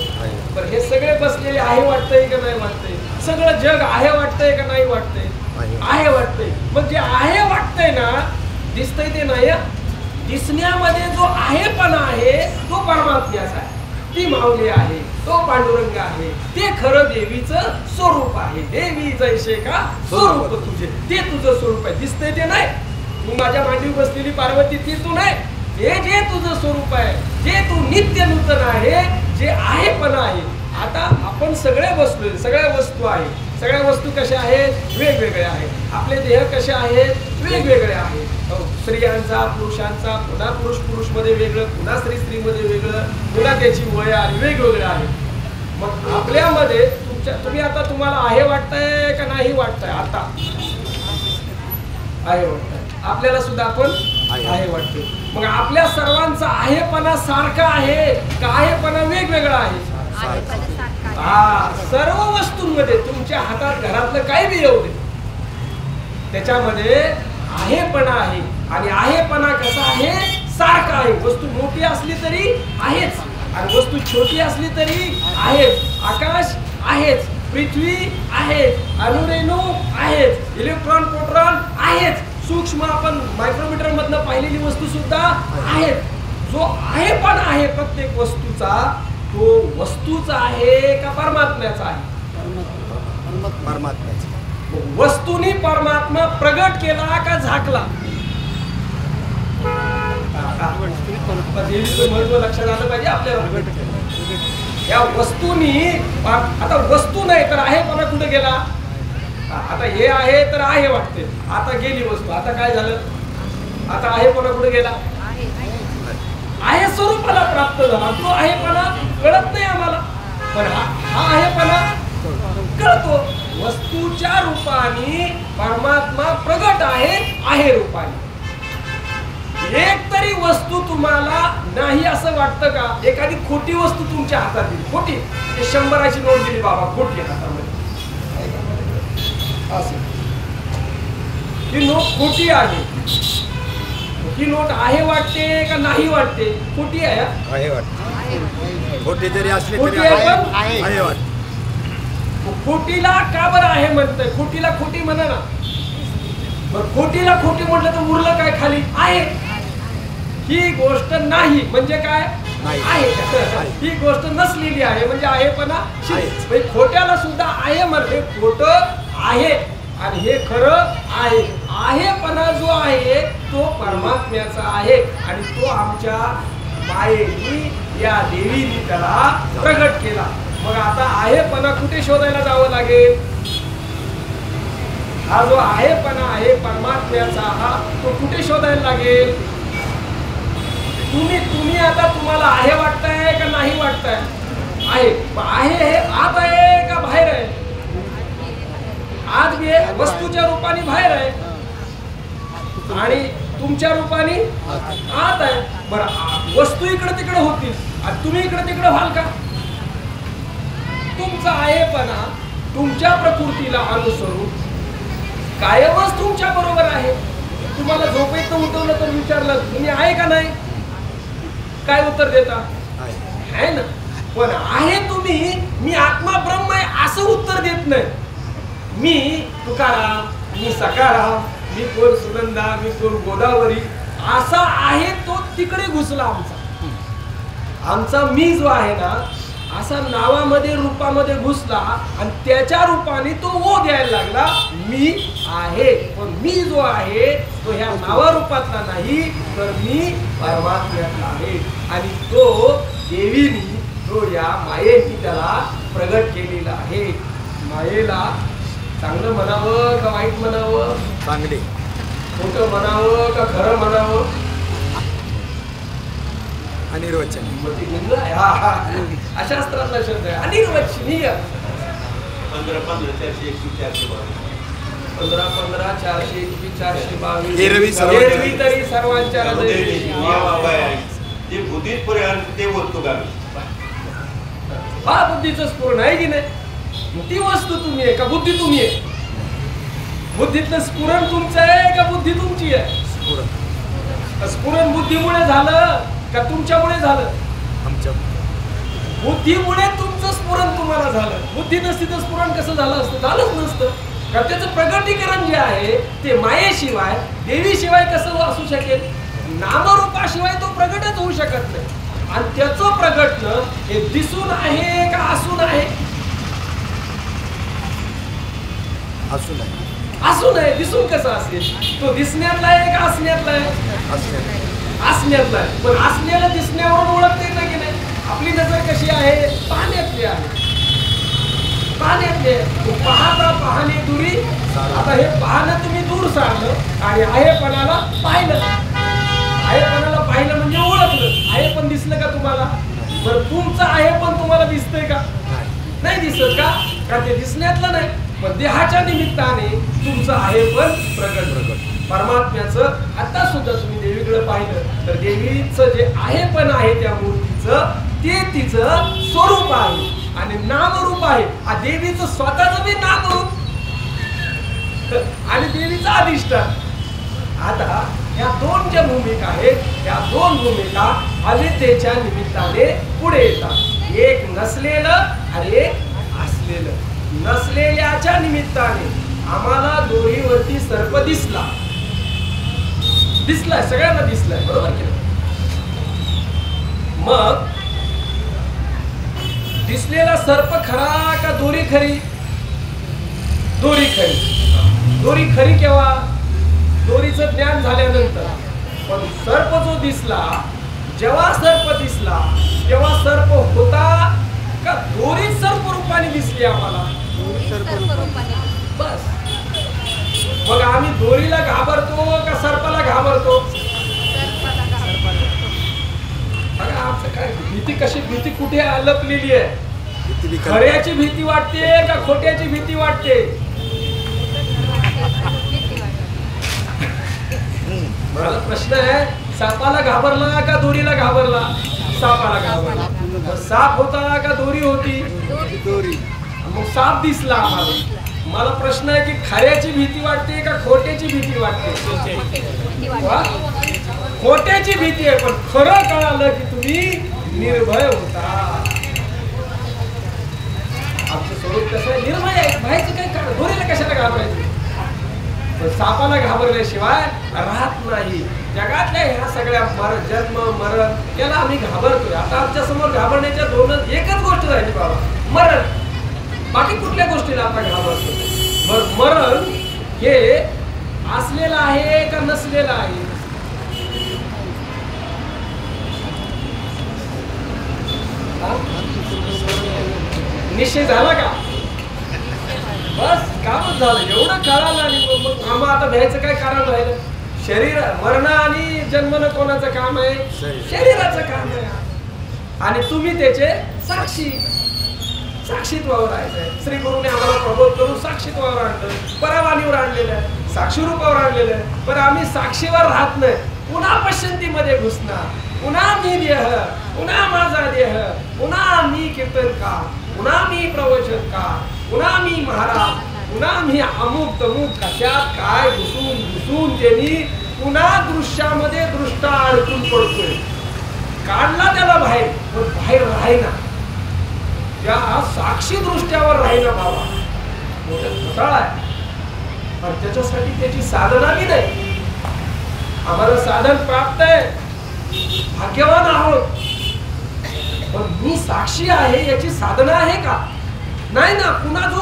बरं, हे सगळे बसलेले आहे वाटतंय का नाही वाटतंय? सगळं जग आहे वाटतंय का नाही वाटतंय? आहे वाटतंय. मग जे आहे वाटतंय ना, दिसतंय ते नाही. दिसण्यामध्ये जो आहेपणा आहे तो परमात्म्याचा आहे, ती माऊली आहे, तो पांडुरंग आहे, ते खरं देवीचं स्वरूप आहे. देवी जैसे का स्वरूप तुझे, ते तुझं स्वरूप आहे. दिसतंय ते नाही. तू माझ्या मांडीवर बसलेली पार्वती ती तू नाही. हे जे तुझं स्वरूप आहे, जे तू नित्य नूतन आहे, जे आहेपणा आहे. आता आपण सगळे बसलोय, सगळ्या वस्तू आहेत. सगळ्या वस्तू कशा आहेत? वेगवेगळ्या आहेत. आपले देह कसे आहेत? वेगवेगळे आहेत. स्त्रियांचा, पुरुषांचा, पुन्हा पुरुष मध्ये वेगळं, पुन्हा स्त्री मध्ये वेगळं, पुन्हा त्याची वय आणि वेगवेगळे आहे. मग आपल्यामध्ये तुम्ही आता तुम्हाला आहे वाटतंय का नाही वाटतंय? आता आहे वाटतंय. आपल्याला सुद्धा आपण आहे वाटतंय. मग आपल्या सर्वांचा आहेपणा सारखा आहे का आहेपणा वेगवेगळा आहे? सर्व वस्तूंमध्ये तुमच्या हातात घरातलं काही बी येऊ दे, त्याच्यामध्ये आहेपणा आहे. आणि आहेपणा कसा आहे? सारखा आहे. वस्तू मोठी असली तरी आहेच, आणि वस्तू छोटी असली तरी आहेच. आकाश आहेच, पृथ्वी आहेच, अणुरेणू आहेच, इलेक्ट्रॉन प्रोटॉन आहेच, सूक्ष्म आपण मायक्रोमीटर मधनं पाहिलेली वस्तू सुद्धा आहेत. जो आहेपणा आहे प्रत्येक वस्तूचा, तो वस्तूचा आहे का परमात्म्याचा आहे? परमात्म्याचा. वस्तूनी परमात्मा प्रगट केला का झाकला? देवीचं महत्व लक्षात आलं पाहिजे आपल्याला. या वस्तूनी, आता वस्तू नाही तर आहेपणा कुठे गेला? आता हे आहे तर आहे वाटते, आता गेली वस्तू. आता काय झालं? आता आहेपणा कुठे गेला? आहे स्वरूपाला प्राप्त झाला. तो आहेपणा कळत नाही आम्हाला, पण हा आहेपणा कळतो. वस्तूच्या रूपाने परमात्मा प्रगट आहे रूपाने. एक तरी वस्तू तुम्हाला नाही असं वाटतं का? एखादी खोटी वस्तू तुमच्या हातात दिली, खोटी, 100ची नोट दिली बाबा, खोटी हातामध्ये, ही नोट खोटी आहे. ही नोट आहे वाटते का नाही वाटते? खोटी आहे. आहे वाटते. खोटी जरी असली खोटी तरी आहे, पण आहे वाटते. खोटीला का बरं आहे म्हणतंय? खोटीला खोटी म्हणा ना. बरं, खोटीला खोटी म्हटलं तर उरलं काय खाली? आहे. ही गोष्ट नाही म्हणजे काय? आहे. ही गोष्ट नसलेली आहे म्हणजे आहेपणा. खोट्याला सुद्धा आहे म्हणते. खोटं आहे आणि हे खरं आहे. आहेपणा जो आहे तो परमात्म्याचा आहे, आणि तो आमच्या मायेनी, या देवीने त्याला प्रगट केला. मग आता आहेपणा कुठे शोधायला जावं लागेल? हा जो आहेपणा आहे परमात्म्याचा, हा तो कुठे शोधायला लागेल? तुम्ही आता तुम्हाला आहे वाटतंय का नाही वाटतंय? आहे. आहे हे आत आहे का बाहेर आहे? आज बी वस्तूच्या रूपाने बाहेर आहे आणि तुमच्या रूपाने आत आहे. बरं, वस्तू इकडे तिकडे होतील आणि तुम्ही इकडे तिकडे व्हाल का? तुमचा आहेपणा तुमच्या प्रकृतीला अनुसरून कायमच तुमच्या बरोबर आहे. तुम्हाला झोपेतून उठवलं तर विचारलं तुम्ही आहे का नाही, काय उत्तर देता? आहे ना. पण आहे तुम्ही, मी आत्मा ब्रह्म आहे असं उत्तर देत नाही. मी तुकाराम, मी सकाराम, मी कोण सुनंदा, मी कोण गोदावरी, असा आहे तो तिकडे घुसला. आमचा मी जो आहे ना, असा नावामध्ये रूपामध्ये घुसला आणि त्याच्या रूपाने तो ओ द्यायला लागला. मी आहे, पण मी जो आहे तो ह्या नावारूपातला नाही, तर मी परमात्म्यातला आहे. आणि तो देवीनी, तो या मायेनी त्याला प्रगट केलेला आहे. मायेला चांगलं म्हणावं का वाईट म्हणावं, चांगले खोटं म्हणावं का खरं म्हणावं, अनिर्वचनीय. अशास्त्रातला शब्द आहे अनिर्वचनीय. 15-15-421-422 एरवी तरी सर्वांच्या हृदयी. जे बुद्धीत पुरे ते बोलतो का हा बुद्धीचं स्फुरण आहे की नाही. ती वस्तू तुम्ही आहे का बुद्धी तुम्ही आहे. बुद्धीतलं स्फुरण तुमचं आहे का बुद्धी तुमची आहे. स्फुरण बुद्धीमुळे झालं का तुमच्यामुळे झालं. आमच्या बुद्धीमुळे तुमचं स्फुरण तुम्हाला झालं. बुद्धी नसती तर स्फुरण कसं झालं असतं, झालंच नसतं. कारण त्याचं प्रगटीकरण जे आहे ते मायेशिवाय देवीशिवाय कसं असू शकेल. नामरूपाशिवाय तो प्रगटच होऊ शकत नाही. आणि त्याचं प्रगटणं हे दिसून आहे का असून आहे. असून आहे. असून आहे. दिसून कसं असेल. तो दिसण्यातला आहे का असण्यातला आहे. असण्यातला आहे. पण असण्याला दिसण्यावरून ओळखता येतं की नाही. आपली नजर कशी आहे, पाहण्यातली आहे. पाहण्यातली पाहता पाहणे दुरी. आता हे पाहणं तुम्ही दूर सारलं आणि आहेपणाला पाहिलं. आहेपणाला पाहिलं म्हणजे ओळखलं. आहे पण दिसलं का तुम्हाला. बरं तुमचं आहे पण तुम्हाला दिसतंय का. नाही दिसत का. का ते दिसण्यातलं नाही. पण देहाच्या निमित्ताने तुमचं आहे पण प्रगट. परमात्म्याचं आता सुद्धा तुम्ही देवीकडे पाहिलं तर देवीचं जे आहे पण आहे त्या मूर्तीचं ते तिचं स्वरूप आहे आणि नामरूप आहे. देवीचं स्वतःचं बी नामरूप आणि देवीचं अधिष्ठान. आता या दोन ज्या भूमिका आहेत या दोन भूमिका अविद्येच्या निमित्ताने पुढे येतात. एक नसलेलं आणि एक असलेलं. नसलेल्याच्या निमित्ताने आम्हाला दोरीवरती सर्प दिसलाय सगळ्यांना दिसलाय बरोबर की. मग दिसलेला सर्प खरा का दोरी खरी. दोरी खरी. दोरी खरी केव्हा. दोरीचं ज्ञान झाल्यानंतर. पण सर्प जो दिसला जेव्हा सर्प दिसला तेव्हा सर्प होता का दोरीच सर्प रूपाने दिसली आम्हाला. बस. मग आम्ही दोरीला घाबरतो का सर्पाला घाबरतो. आमचं काय भीती कशी भीती कुठे लपलेली आहे. खऱ्याची भीती वाटते का खोट्याची भीती वाटते. मला प्रश्न आहे सापाला घाबरला का दोरीला घाबरला. सापाला घाबरला. साप होता का दोरी होती. दोरी. मग साप दिसला आम्हाला. मला प्रश्न आहे की खऱ्याची भीती वाटते का खोट्याची भीती वाटते. खोट्याची भीती आहे. पण खरं कळालं की तुम्ही निर्भय होता. आमचं स्वरूप कसं आहे निर्भय आहे. भयाचं काही कारण दोरीला कशाला घाबरायचं. सापाला घाबरल्याशिवाय राहत नाही. जगातल्या ह्या सगळ्या जन्म मरण याला आम्ही घाबरतोय. आता आमच्या समोर घाबरण्याच्या एकच गोष्ट राहिली बाबा मरण. बाकी कुठल्या गोष्टीला आपण घाबरतो. बरं मरण हे असलेलं आहे का नसलेलं आहे. निश्चय झाला का. बस कामच झालं. एवढं कळालं आणि मग आम्हा आता भ्यायचं काय कारण राहिलं. शरीर मरण आणि जन्मन कोणाचं काम आहे. शरीराचं काम आहे. आणि तुम्ही त्याचे साक्षीत्वावर राहायचंय. श्री गुरुने आम्हाला प्रबोध करून साक्षीत्वावर आणलं. परावाणीवर आणलेलं आहे. साक्षीरूपावर आणलेलं आहे. पण आम्ही साक्षीवर राहत नाही. पुन्हा पश्चंतीमध्ये घुसणार. पुन्हा मी देह. पुन्हा माझा देह. पुन्हा मी कीर्तनकार. पुन्हा मी प्रवचनकार. पुन्हा मी महाराज. पुन्हा मी अमुक तमुक कशात काय घुसून त्यांनी पुन्हा दृश्यामध्ये दृष्टा अडकून पडतोय. काढला त्याला बाहेर पण बाहेर राहिना. त्या साक्षी दृष्ट्यावर राहिला बाबा मोठा घोटाळा आहे. पण त्याच्यासाठी त्याची साधना बी नाही. आम्हाला साधन प्राप्त आहे. भाग्यवान आहोत. पण मी साक्षी आहे याची साधना आहे का. नाही ना. पुन्हा जो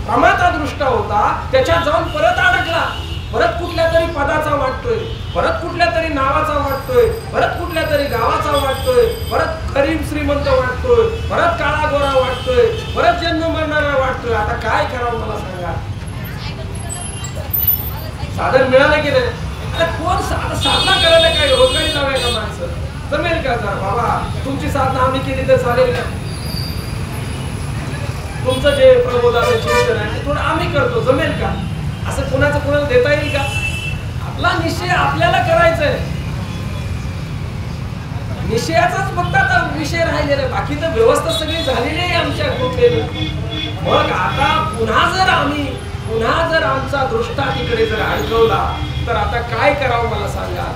प्रमाता दृष्टा होता त्याच्यात जाऊन परत अडकला. परत कुठल्या तरी पदाचा वाटतोय. परत कुठल्या तरी नावाचा वाटतोय. परत कुठल्या तरी गावाचा वाटतोय. परत गरीब श्रीमंत वाटतोय. परत काळा गोरा वाटतोय, परत जन्म मरणारा वाटतोय. आता काय करावं मला सांगा. साधन मिळालं की नाही. आता कोण साधना करायला काय रोजगारी लावाय का माणसं? जमेल का? जर बाबा तुमची साधना आम्ही केली तर चालेल का? तुमचं जे प्रबोधाचं चिंतन आहे थोडं आम्ही करतो, जमेल का? असं कोणाचं कोणाला देता येईल का? आपला निश्चय आपल्याला करायचा आहे. निश्चयाचाच फक्त आता विषय राहिलेला आहे, बाकी तर व्यवस्था सगळी झालेली आहे आमच्या कृपेने. मग आता पुन्हा जर आमचा दृष्टा तिकडे जर अडकवला तर आता काय करावं मला सांगा.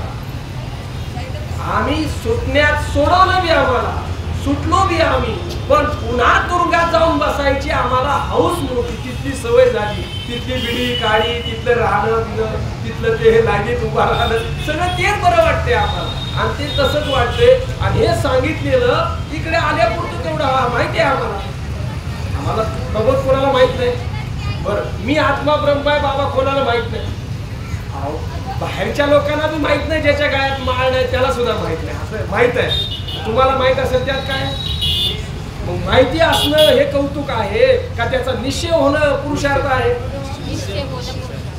आम्ही सुटण्यात सोडवलं बी, आम्हाला सुटलो बी आम्ही, पण पुन्हा तुरुंगात जाऊन बसायची आम्हाला हौस नव्हती. तिथली सवय झाली, तिथली बिडी काळी, तिथलं राहणं बिणं, तिथलं ते लागीत उभा राहणं, सगळं तेच बरं वाटते आम्हाला. आणि ते तसंच वाटते. आणि हे सांगितलेलं इकडे आल्यापुरतं तेवढं माहिती आहे आम्हाला प्रबोध कोणाला माहित नाही. बरं, मी आत्मा ब्रह्म आहे बाबा कोणाला माहित नाही. बाहेरच्या लोकांना बी माहित नाही, ज्याच्या गळ्यात माळ नाही त्याला सुद्धा माहित नाही. असं माहित आहे, तुम्हाला माहित असेल त्यात काय. मग माहिती असणं हे कौतुक आहे का त्याचा निश्चय होणं पुरुषार्थ आहे?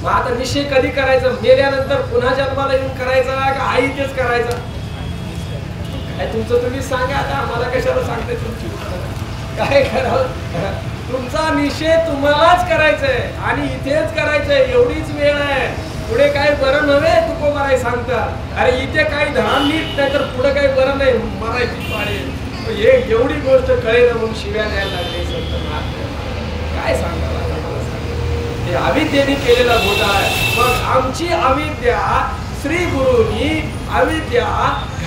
मग आता निश्चय कधी करायचं? मेल्यानंतर पुन्हा जन्माला येऊन करायचा का आई तेच करायचा? काय तुमचं तुम्ही सांगा. आता आम्हाला कशाला सांगते तुमची काय करावं? तुमचा निश्चय तुम्हालाच करायचंय आणि इथेच करायचंय. एवढीच वेळ आहे, पुढे काही बरं नव्हे. तुकोबाराय सांगतात अरे इथे काही धान नीट नाही तर पुढे काही बरं नाही, मरायची पाळी. हे एवढी गोष्ट कळेल म्हणून शिव्या द्यायला लागले संत महात्मा. काय सांगावं हे अविद्येने केलेला घोटाळा आहे. मग आमची अविद्या श्री गुरुनी अविद्या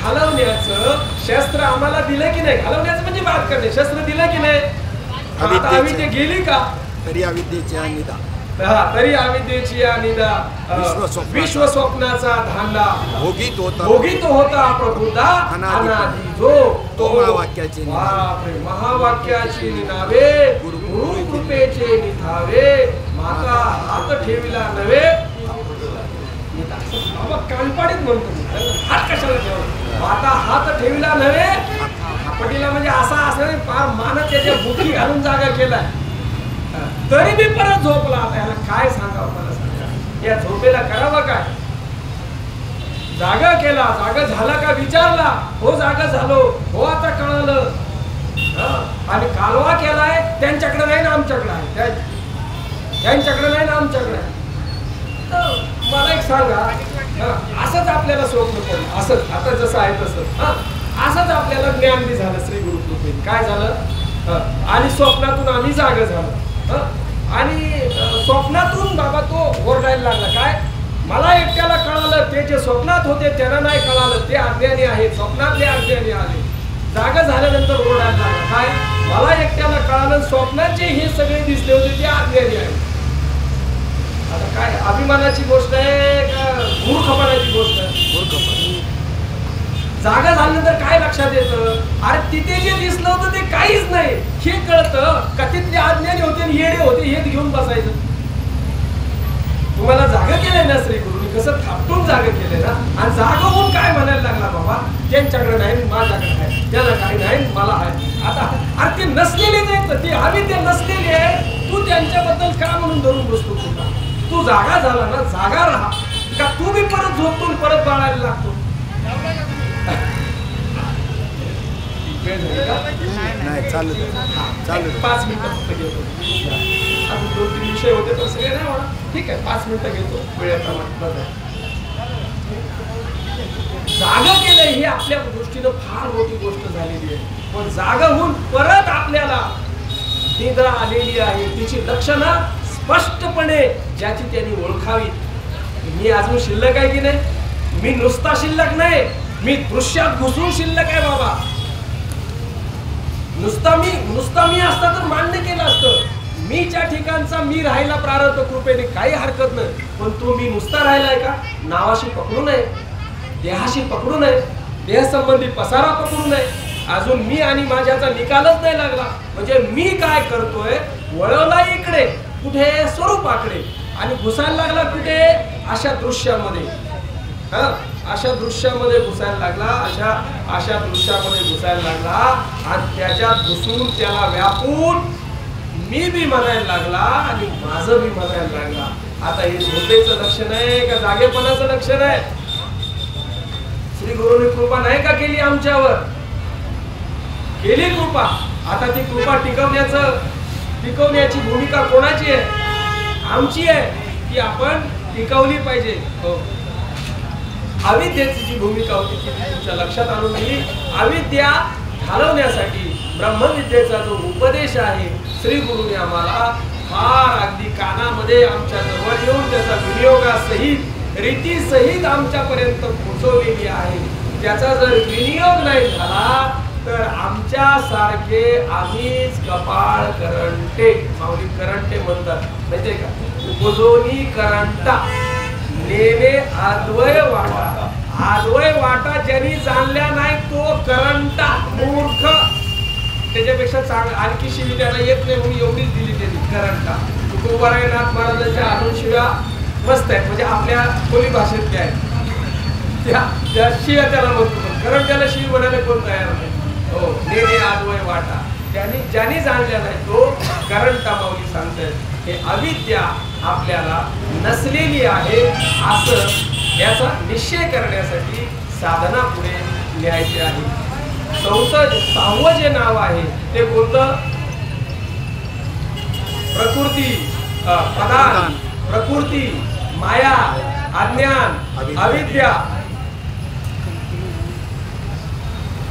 घालवण्याचं शस्त्र आम्हाला दिलं की नाही? घालवण्याचं म्हणजे बात करणे, शस्त्र दिलं की नाही? आता अविद्या गेली का? तरी अविद्येची निदा, तरी अविद्येची निदा विश्व स्वप्नाचा धांडा भोगी तो होता प्रभुदा अनादि जो तो महावाक्याची निनावे गुरु कृपेचे निधावे माता हात ठेविला नव्हे. बाबा कानपाडीत म्हणतो, हात कशाला ठेवा? माता हात ठेविला नव्हे. पटीला म्हणजे असा असं फार मानत त्याच्या बुकी घालून जागा केलाय, तरी मी परत झोपला. आता याला काय सांगावं मला सांगा. या झोपेला करावं काय? जागा केला, जागा झाला का विचारला, हो जागा झालो, हो आता कळालं. आणि कालवा केलाय, त्यांच्याकडे नाही ना आमच्याकडे आहे, त्यांच्याकडे नाही ना आमच्याकडे आहे. तर मला एक सांगा, असंच आपल्याला स्वप्न पडलं, असंच आता जसं आहे तसं असंच आपल्याला ज्ञान बी झालं श्री गुरु कृपेने. काय झालं? आणि स्वप्नातून आम्ही जागा झालो. आणि स्वप्नातून बाबा तो ओरडायला लागला, काय मला एकट्याला कळालं, ते जे स्वप्नात होते त्यांना नाही कळालं, ते अज्ञानी आहेत, स्वप्नातले अज्ञानी आले. जागा झाल्यानंतर ओरडायला लागला, काय मला एकट्याला कळालं, स्वप्नाचे हे सगळे दिसले होते ते अज्ञानी आहेत. आता काय अभिमानाची गोष्ट आहे का मूर्खपणाची गोष्ट आहे? मूर्खपणा. जागा झाल्यानंतर काय लक्षात येतं? अरे तिथे जे दिसलं होतं ते काहीच नाही हे कळतं का तिथले अज्ञानी होते आणि येडे होते हे घेऊन बसायचं. तुम्हाला जागा केलंय ना श्री गुरुनी, कसं थापटून जागा केले ना. आणि जागा होऊन काय म्हणायला लागला, बाबा त्यांच्याकडे नाही माझ्याकडे आहे, त्याला काही नाही मला आहे. आता अरे ते नसलेले जे ते आम्ही ते नसलेले आहे, तू त्यांच्याबद्दल का म्हणून धरून बसतो? तू जागा झाला ना, जागा राहा का तू बी परत झोपतून परत बाळायला लागतो? नाही चालू चालू 5 मिनिटं फक्त घेतो. अजून 2-3 विषय होते पण सगळे नाही होणार. ठीक आहे 5 मिनिटं घेतो वेळेप्रमाणे. जागा केलंय ही आपल्या दृष्टीनं फार मोठी गोष्ट झालेली आहे. पण जागा होऊन परत आपल्याला निद्रा आलेली आहे, तिची लक्षणं स्पष्टपणे ज्याची त्यांनी ओळखावी. मी अजून शिल्लक आहे की नाही? मी नुसता शिल्लक नाही, मी दृश्यात घुसून शिल्लक आहे बाबा. नुसता मी असता तर मान्य केलं असतं. मीच्या ठिकाणचा मी राहायला प्रारब्ध कृपेने काही हरकत नाही. पण तो मी नुसता राहिलाय का? नावाशी पकडू नये, देहाशी पकडू नये, देह संबंधी पसारा पकडू नये. अजून मी आणि माझ्याचा निकालच नाही लागला. म्हणजे मी काय करतोय? वळवला इकडे कुठे? स्वरूपाकडे. आणि घुसायला लागला कुठे? अशा दृश्यामध्ये. अशा दृश्यामध्ये घुसायला लागला, अशा दृश्यामध्ये घुसायला लागला आणि त्याच्यात घुसून त्याला व्यापून मी बी म्हणायला लागला आणि माझं बी म्हणायला लागला. आता हे झोपेचं लक्षण आहे का जागेपणाचं लक्षण आहे? श्री गुरुनी कृपा नाही का केली आमच्यावर? केली कृपा. आता ती कृपा टिकवण्याची भूमिका कोणाची आहे? आमची आहे, की आपण टिकवली पाहिजे. हो, अविद्येची जी भूमिका होती ती तुमच्या लक्षात आणून दिली. अविद्या घालवण्यासाठी ब्रह्मविद्येचा जो उपदेश आहे श्री गुरुने आम्हाला फार अगदी कानामध्ये आमच्या जवळ येऊन त्याचा विनियोगासहित रीतीसहित आमच्यापर्यंत पोहोचवलेली आहे. त्याचा जर विनियोग नाही झाला तर आमच्या सारखे आम्हीच कपाळ करंटे, माऊली करंटे म्हणतात माहितीये का? उपजोनी करंटा नेने आद्वय वाटा. आद्वय वाटा ज्यांनी जाणल्या नाही तो करंटा, मूर्ख. त्याच्यापेक्षा चांगलं आणखी शिवी त्याला येत नाही म्हणून एवढीच दिली त्यांनी, करंटा. तुकोबारायनाथ महाराजांच्या अजून शिव्या मस्त आहेत, म्हणजे आपल्या बोली भाषेत काय त्या शिव्या त्याला म्हणतो, करंट्याला शिवी म्हणायला कोण तयार नाही. हो, नेने आद्वय वाटा. ज्यांनी जाणल्या नाही तो करंटा, माऊली सांगतात. हे अविद्या आपल्याला नसलेली आहे असं याचा निश्चय करण्यासाठी साधना पुढे न्यायची आहे. सहावं जे नाव आहे ते कोणतं? प्रकृती, प्रधान, प्रकृती, माया, अज्ञान, अविद्या.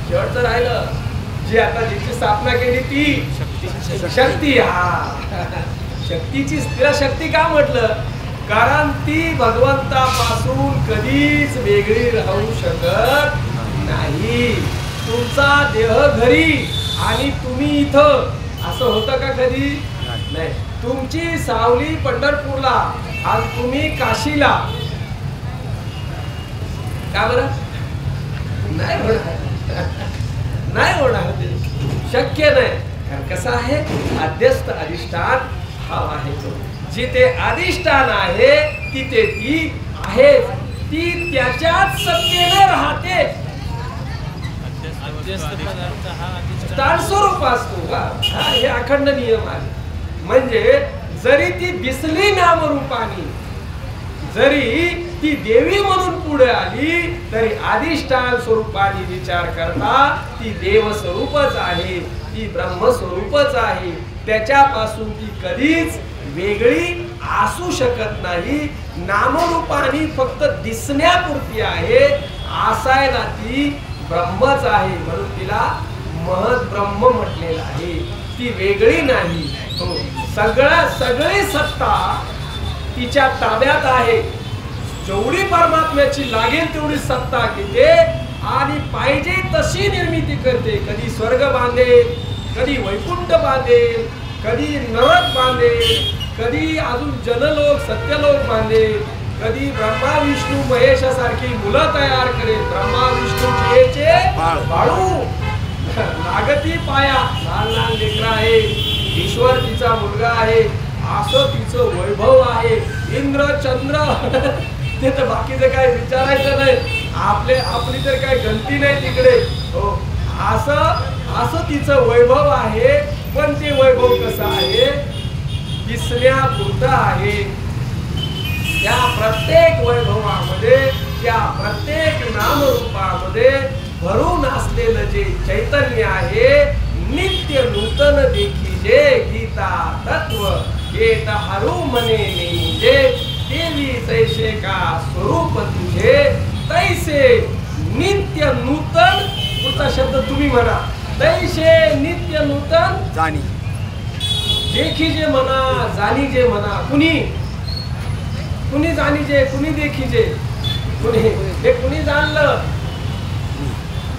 शेवटचं राहिलं जी आता जिची स्थापना केली ती शक्ती. शक्तीची तिला शक्ती का म्हटलं? कारण ती भगवंतापासून कधीच वेगळी राहू शकत नाही. तुमचा देह घरी आणि तुम्ही इथं असं होतं का कधी? नाही. तुमची सावली पंढरपूरला आणि तुम्ही काशीला, का बरं नाही होणार? नाही होणार, शक्य नाही. कारण कसं आहे, अध्यस्त अधिष्ठान हा आहे तो. जिथे अधिष्ठान आहे तिथे ती आहे, ती त्याच्याच सत्तेने राहते. अधिष्ठान स्वरूप असतो का? हे अखंड नियम आहे. म्हणजे जरी ती दिसली नामरूपाने, जरी ती देवी म्हणून पुढे आली तरी अधिष्ठान स्वरूपाने विचार करता ती देव स्वरूपच आहे, ती ब्रह्म स्वरूपच आहे. त्याच्यापासून ती कधीच वेगळी असू शकत नाही. नामरूपाने फक्त दिसण्यापुरती आहे, असायला ती ब्रह्मच आहे. म्हणून तिला महत् ब्रह्म म्हटलेलं आहे. ती वेगळी नाही. हो, सगळी सत्ता तिच्या ताब्यात आहे. जेवढी परमात्म्याची लागेल तेवढी सत्ता घेते आणि पाहिजे तशी निर्मिती करते. कधी स्वर्ग बांधेल, कधी वैकुंठ बांधेल, कधी नरक बांधेल, कधी अजून जनलोक सत्यलोक बांधेल, कधी ब्रह्मा विष्णू महेशासारखी मुलं तयार करेल. ब्रह्मा विष्णू जियेचे बाळू लागती पाया, लहान लहान लेकरं आहे. ईश्वर तिचा मुलगा आहे, असं तिचं वैभव आहे. इंद्र चंद्र ते तर बाकीचं काय विचारायचं नाही. आपली तर काय गलती नाही तिकडे. हो, असं तिचं वैभव आहे. पण ते वैभव कसं आहे? दिसण्यापुरतं आहे. त्या प्रत्येक वैभवामध्ये, त्या प्रत्येक नामरूपामध्ये भरून असलेलं जे चैतन्य आहे, नित्य नूतन देखी जे गीता तत्व येत हरू मने नेजे, देवी तैसे का स्वरूप तुझे तैसे नित्य नूतन. पुढचा शब्द तुम्ही म्हणा, तैसे नित्य नूतन जाणी. देखीजे म्हणा, जाणीजे म्हणा. कुणी जाणीजे, कुणी देखीजे, हे कुणी जाणलं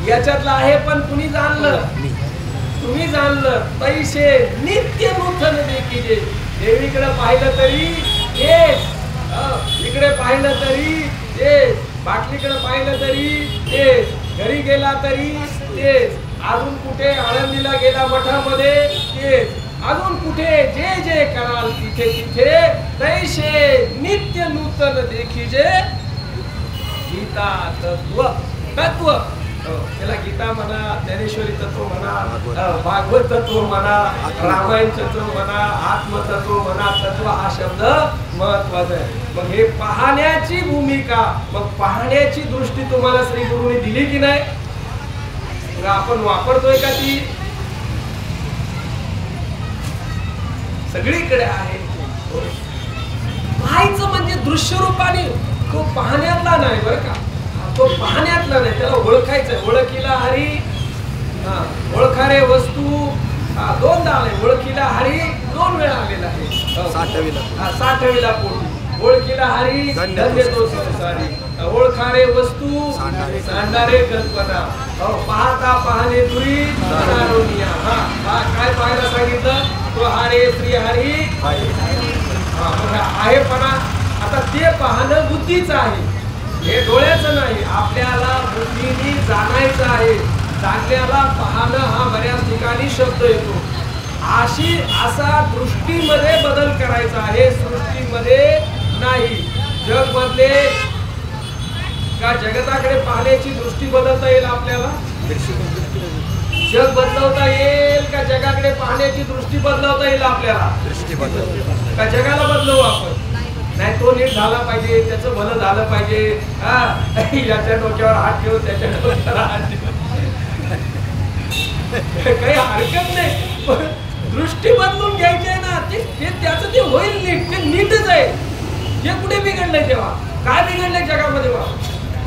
याच्यातलं आहे. पण कुणी जाणलं? तुम्ही जाणलं. तैसे नित्य नूतन देखीजे. देवीकडे पाहिलं तरी तेच, इकडे पाहिलं तरी तेच, बाटलीकडे पाहिलं तरी तेच, घरी गेला तरी तेच, अजून कुठे आळंदीला गेला मठामध्ये तेच, अजून कुठे जे जे कराल तिथे तिथे तैसे नित्य नूतन देखीजे गीता तत्व तत्व त्याला गीता म्हणा, ज्ञानेश्वरी तत्व म्हणा, भागवत तत्व म्हणा, रामायण तत्व म्हणा, आत्मतत्व म्हणा, तत्व हा शब्द महत्वाचा आहे. मग हे पाहण्याची भूमिका, मग पाहण्याची दृष्टी तुम्हाला श्री गुरुनी दिली की नाही? मग आपण वापरतोय का ती? सगळीकडे आहे. पाहायचं म्हणजे दृश्य रूपाने, तो पाहण्यातला नाही बरं का, तो पाहण्यातला नाही, त्याला ओळखायचंय. ओळखीला हरी, ओळखा रे वस्तू दोनदा आले. ओळखीला हरी 2 वेळा आलेला आहे. 60वीला पोटी. ओळखीला हरी धन्य तो संसारी. ओळखा रे वस्तू सांडारे कल्पना. पाहता पाहणे दुरी अनारोनिया. हा काय पाहायला सांगितलं? तो हरे श्री हरी आहे पणा. आता ते पाहणं बुद्धीचं आहे, हे डोळ्याचं नाही. आपल्याला बुद्धीने जाणायचं आहे. जाणण्याला पाहणं हा बऱ्याच ठिकाणी शब्द येतो. असा दृष्टीमध्ये बदल करायचा आहे, सृष्टीमध्ये नाही. जग बदले का जगताकडे पाहण्याची दृष्टी बदलता येईल आपल्याला? जग बदलवता येईल का जगाकडे पाहण्याची दृष्टी बदलवता येईल आपल्याला? का जगाला बदलवू आपण? नाही, तो नीट झाला पाहिजे, त्याचं भलं झालं पाहिजे. याच्या डोक्यावर हात ठेव, त्याच्या डोक्यावर हात ठेव, काही हरकत नाही. पण दृष्टी बदलून घ्यायची आहे ना, ते त्याचं ते होईल नीट. ते नीटच आहे. हे कुठे बिघडलंय? तेव्हा काय बिघडलंय जगामध्ये?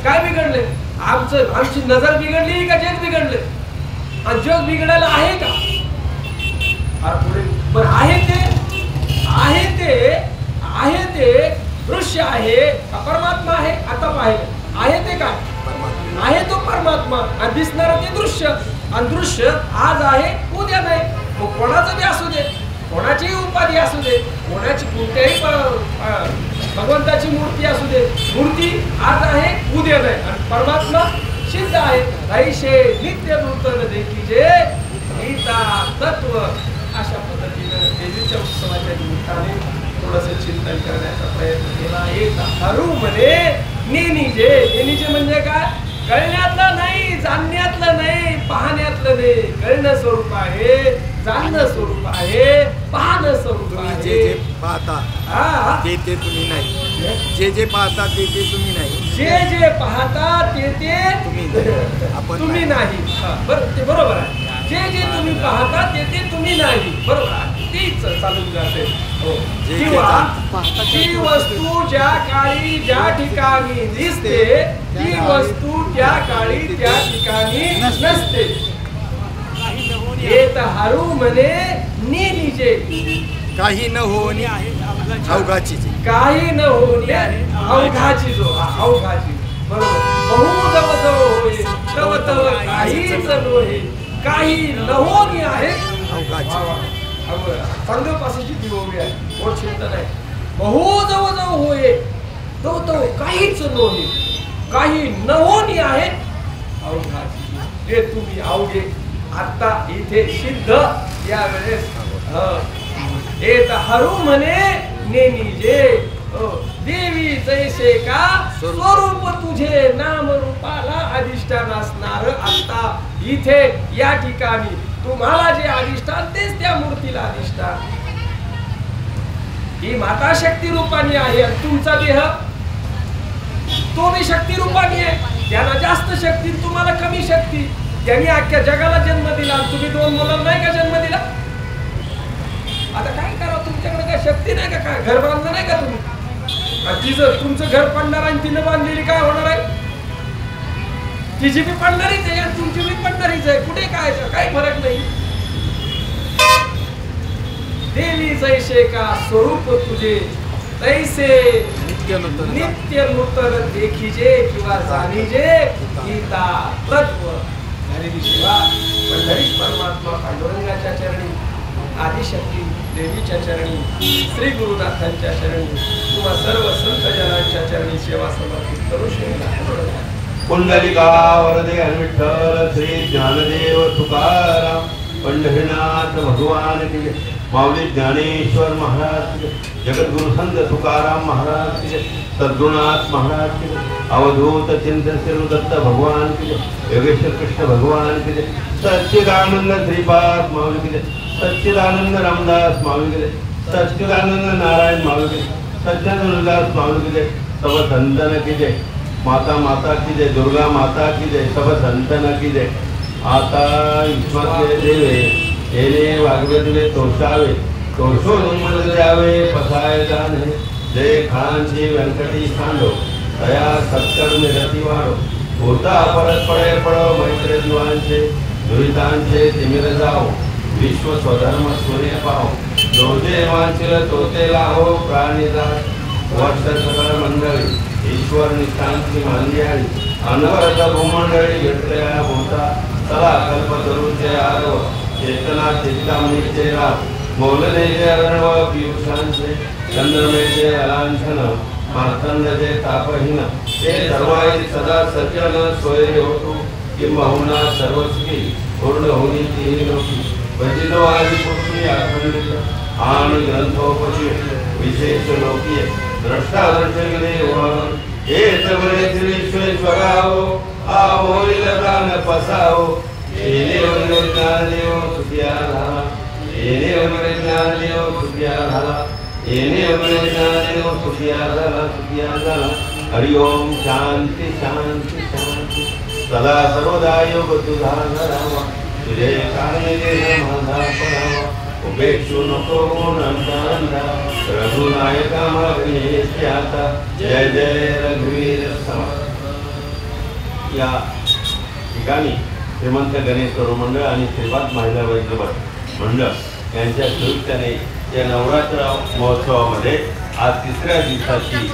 काय बिघडलंय? आमची नजर बिघडली का जग बिघडले? आणि जग बिघडायला आहे का? पण आहे ते दृश्य आहे का परमात्मा आहे? आता पाहिलं आहे ते काय आहे? तो परमात्मा. आणि दिसणार ते दृश्य. आणि दृश्य आज आहे, उद्या नाही. मग कोणाचं बी असू दे, कोणाचीही उपाधी असू दे, कोणाची कोणत्याही भगवंताची मूर्ती असू दे, मूर्ती आज आहे, उद्या नाही. आणि परमात्मा सिद्ध आहे. ऐशे नित्य नूतन देखीजे गीता तत्व. अशा पद्धतीनं देवीच्या उत्सवाच्या निमित्ताने थोडंसं चिंतन करण्याचा प्रयत्न केला. एक हरू म्हणे नेनिजे. नेनिजे म्हणजे काय? कळण्यातलं नाही, जाणण्यातलं नाही, पाहण्यातलं नाही. कळणं स्वरूप आहे, जाणणं स्वरूप आहे, पाहणं स्वरूप आहे. जे पाहता ते तुम्ही नाही. जे पाहता ते तुम्ही नाही. जे पाहता ते तुम्ही नाही. बरं, ते बरोबर आहे. जे तुम्ही पाहता ते तुम्ही नाही. बरोबर आहे. तीच चालून जाते. किंवा जी वस्तू ज्या काळी ज्या ठिकाणी दिसते, ती वस्तू त्या काळी त्या ठिकाणी नसते. येत हरू म्हणे नेनिजे. काही न होणे अवघाची. काही न होणे अवघाची. जो अवघाची. बरोबर. बहु जव जव होय तव तव काहीच नोहे. काही न होणे आहे अवघाची. चांगल्या पासूनची ती ओवी आहे. मोठ चिंतन आहे. बहु जव जव होय तव तव काहीच नोहे. काही न होणे आहे अवघाची. हे तुम्ही अवघे. आता इथे सिद्ध यावेळेस येत हरू म्हणे नेनिजे. देवी जैसे का स्वरूप तुझे नाम रूपाला अधिष्ठान असणार. आता इथे या ठिकाणी तुम्हाला जे अधिष्ठान तेच त्या मूर्तीला अधिष्ठान. ही माता शक्ती रूपाने आहे. तुमचा देह तो बी शक्ती रूपाने आहे. त्यांना जास्त शक्ती, तुम्हाला कमी शक्ती. त्यांनी अख्ख्या जगाला जन्म दिला, तुम्ही 2 मुलांना नाही का जन्म दिला? आता काय करावं? तुमच्याकडे काय शक्ती नाही का? काय घर बांधलं नाही का तुम्ही? तिचं तुमचं घर पडणार आणि तिनं बांधलेली काय होणार आहे? तिची बी पडणारीच आहे आणि तुमची बी पडणारीच आहे. कुठे काय काही फरक नाही. देवी जैसे का स्वरूप तुझे तैसे नित्य नूतन देखीजे किंवा जाणीजे गीता तत्व. झालेली सेवा पंढरीश परमात्मा पांडुरंगाच्या चरणी, आदिशक्ती देवीच्या चरणी, श्री गुरुनाथांच्या चरणी, किंवा सर्व संत जनांच्या चरणी सेवा समर्पित करू शकतो. पुंडलिका वरदे विठ्ठल श्री ज्ञानदेव तुकाराम पंढरीनाथ भगवान की जय. माऊली ज्ञानेश्वर महाराज की जय. जगद्गुरु संत तुकाराम महाराज की जय, सद्गुरुनाथ महाराज की जय, अवधूत चिंतन श्री दत्त भगवान की जय, योगेश्वर कृष्ण भगवान की जय, सच्चिदानंद श्रीपाद माऊली की जय, सच्चिदानंद रामदास माऊली की जय, सच्चिदानंद नारायण माऊली की जय, सच्चिदानंद दास माऊली की जय, सब संतन की जय, माता माता की जय, दुर्गा माता की जय, सब संतन की जय. आता ईश्वरचे देवे येणे वागवेले तोषावे, तोषोन द्यावे पसाय जाणे. जय खानची व्यंकटी खांडो, दया सत्कर्म रती वाढो. होता परत पडे पडो मैत्र जीवांचे, दुरितांचे तिमिर जाओ. विश्व स्वधर्म सूर्य पाहो, जो जे वांचिल तो ते लाहो. प्राणी जात वर्ष सकळ मंडळी, ईश्वर निष्ठांची मानली आहे. अनवरत भूमंडळी घेतल्या होता, चला कल्पतरूचे आरो. चेतना चित्तामणीचे राव, मौलनेचे अर्णव पियुषांचे. चंद्रमेचे अलांछन, मार्तंडचे तापहीन. ते सर्वाई सदा सज्जन सोयरे होतो, किंबहुना सर्वस्वी पूर्ण होनी तीही लोकी. भजितो आदि पुरुषी आखंडित, आणि ग्रंथोपशी विशेष लोकीय. द्रष्टा दर्शविले वन, हे सगळे श्रीश्वरावो. आमोरील प्राण पसावो. येणे वगैरे ज्ञानदेव सुखिया झाला, येणे वगैरे ज्ञानदेव सुखिया झाला, येणे वगैरे ज्ञानदेव सुखिया झाला, सुखिया झाला. हरि ओम. शांती शांती शांती. सदा सर्वदा योग तुझा धरावा, तुझे कार्य माझा पडावा. उपेक्षू नको नंदा, रघुनायका मागणे आता. जय जय रघुवीर समर्थ. या ठिकाणी श्रीमंत गणेश करू मंडळ आणि श्रीपाद महिला वैद्यभट मंडळ यांच्या संयुक्ताने या नवरात्र महोत्सवामध्ये आज तिसऱ्या दिवसाची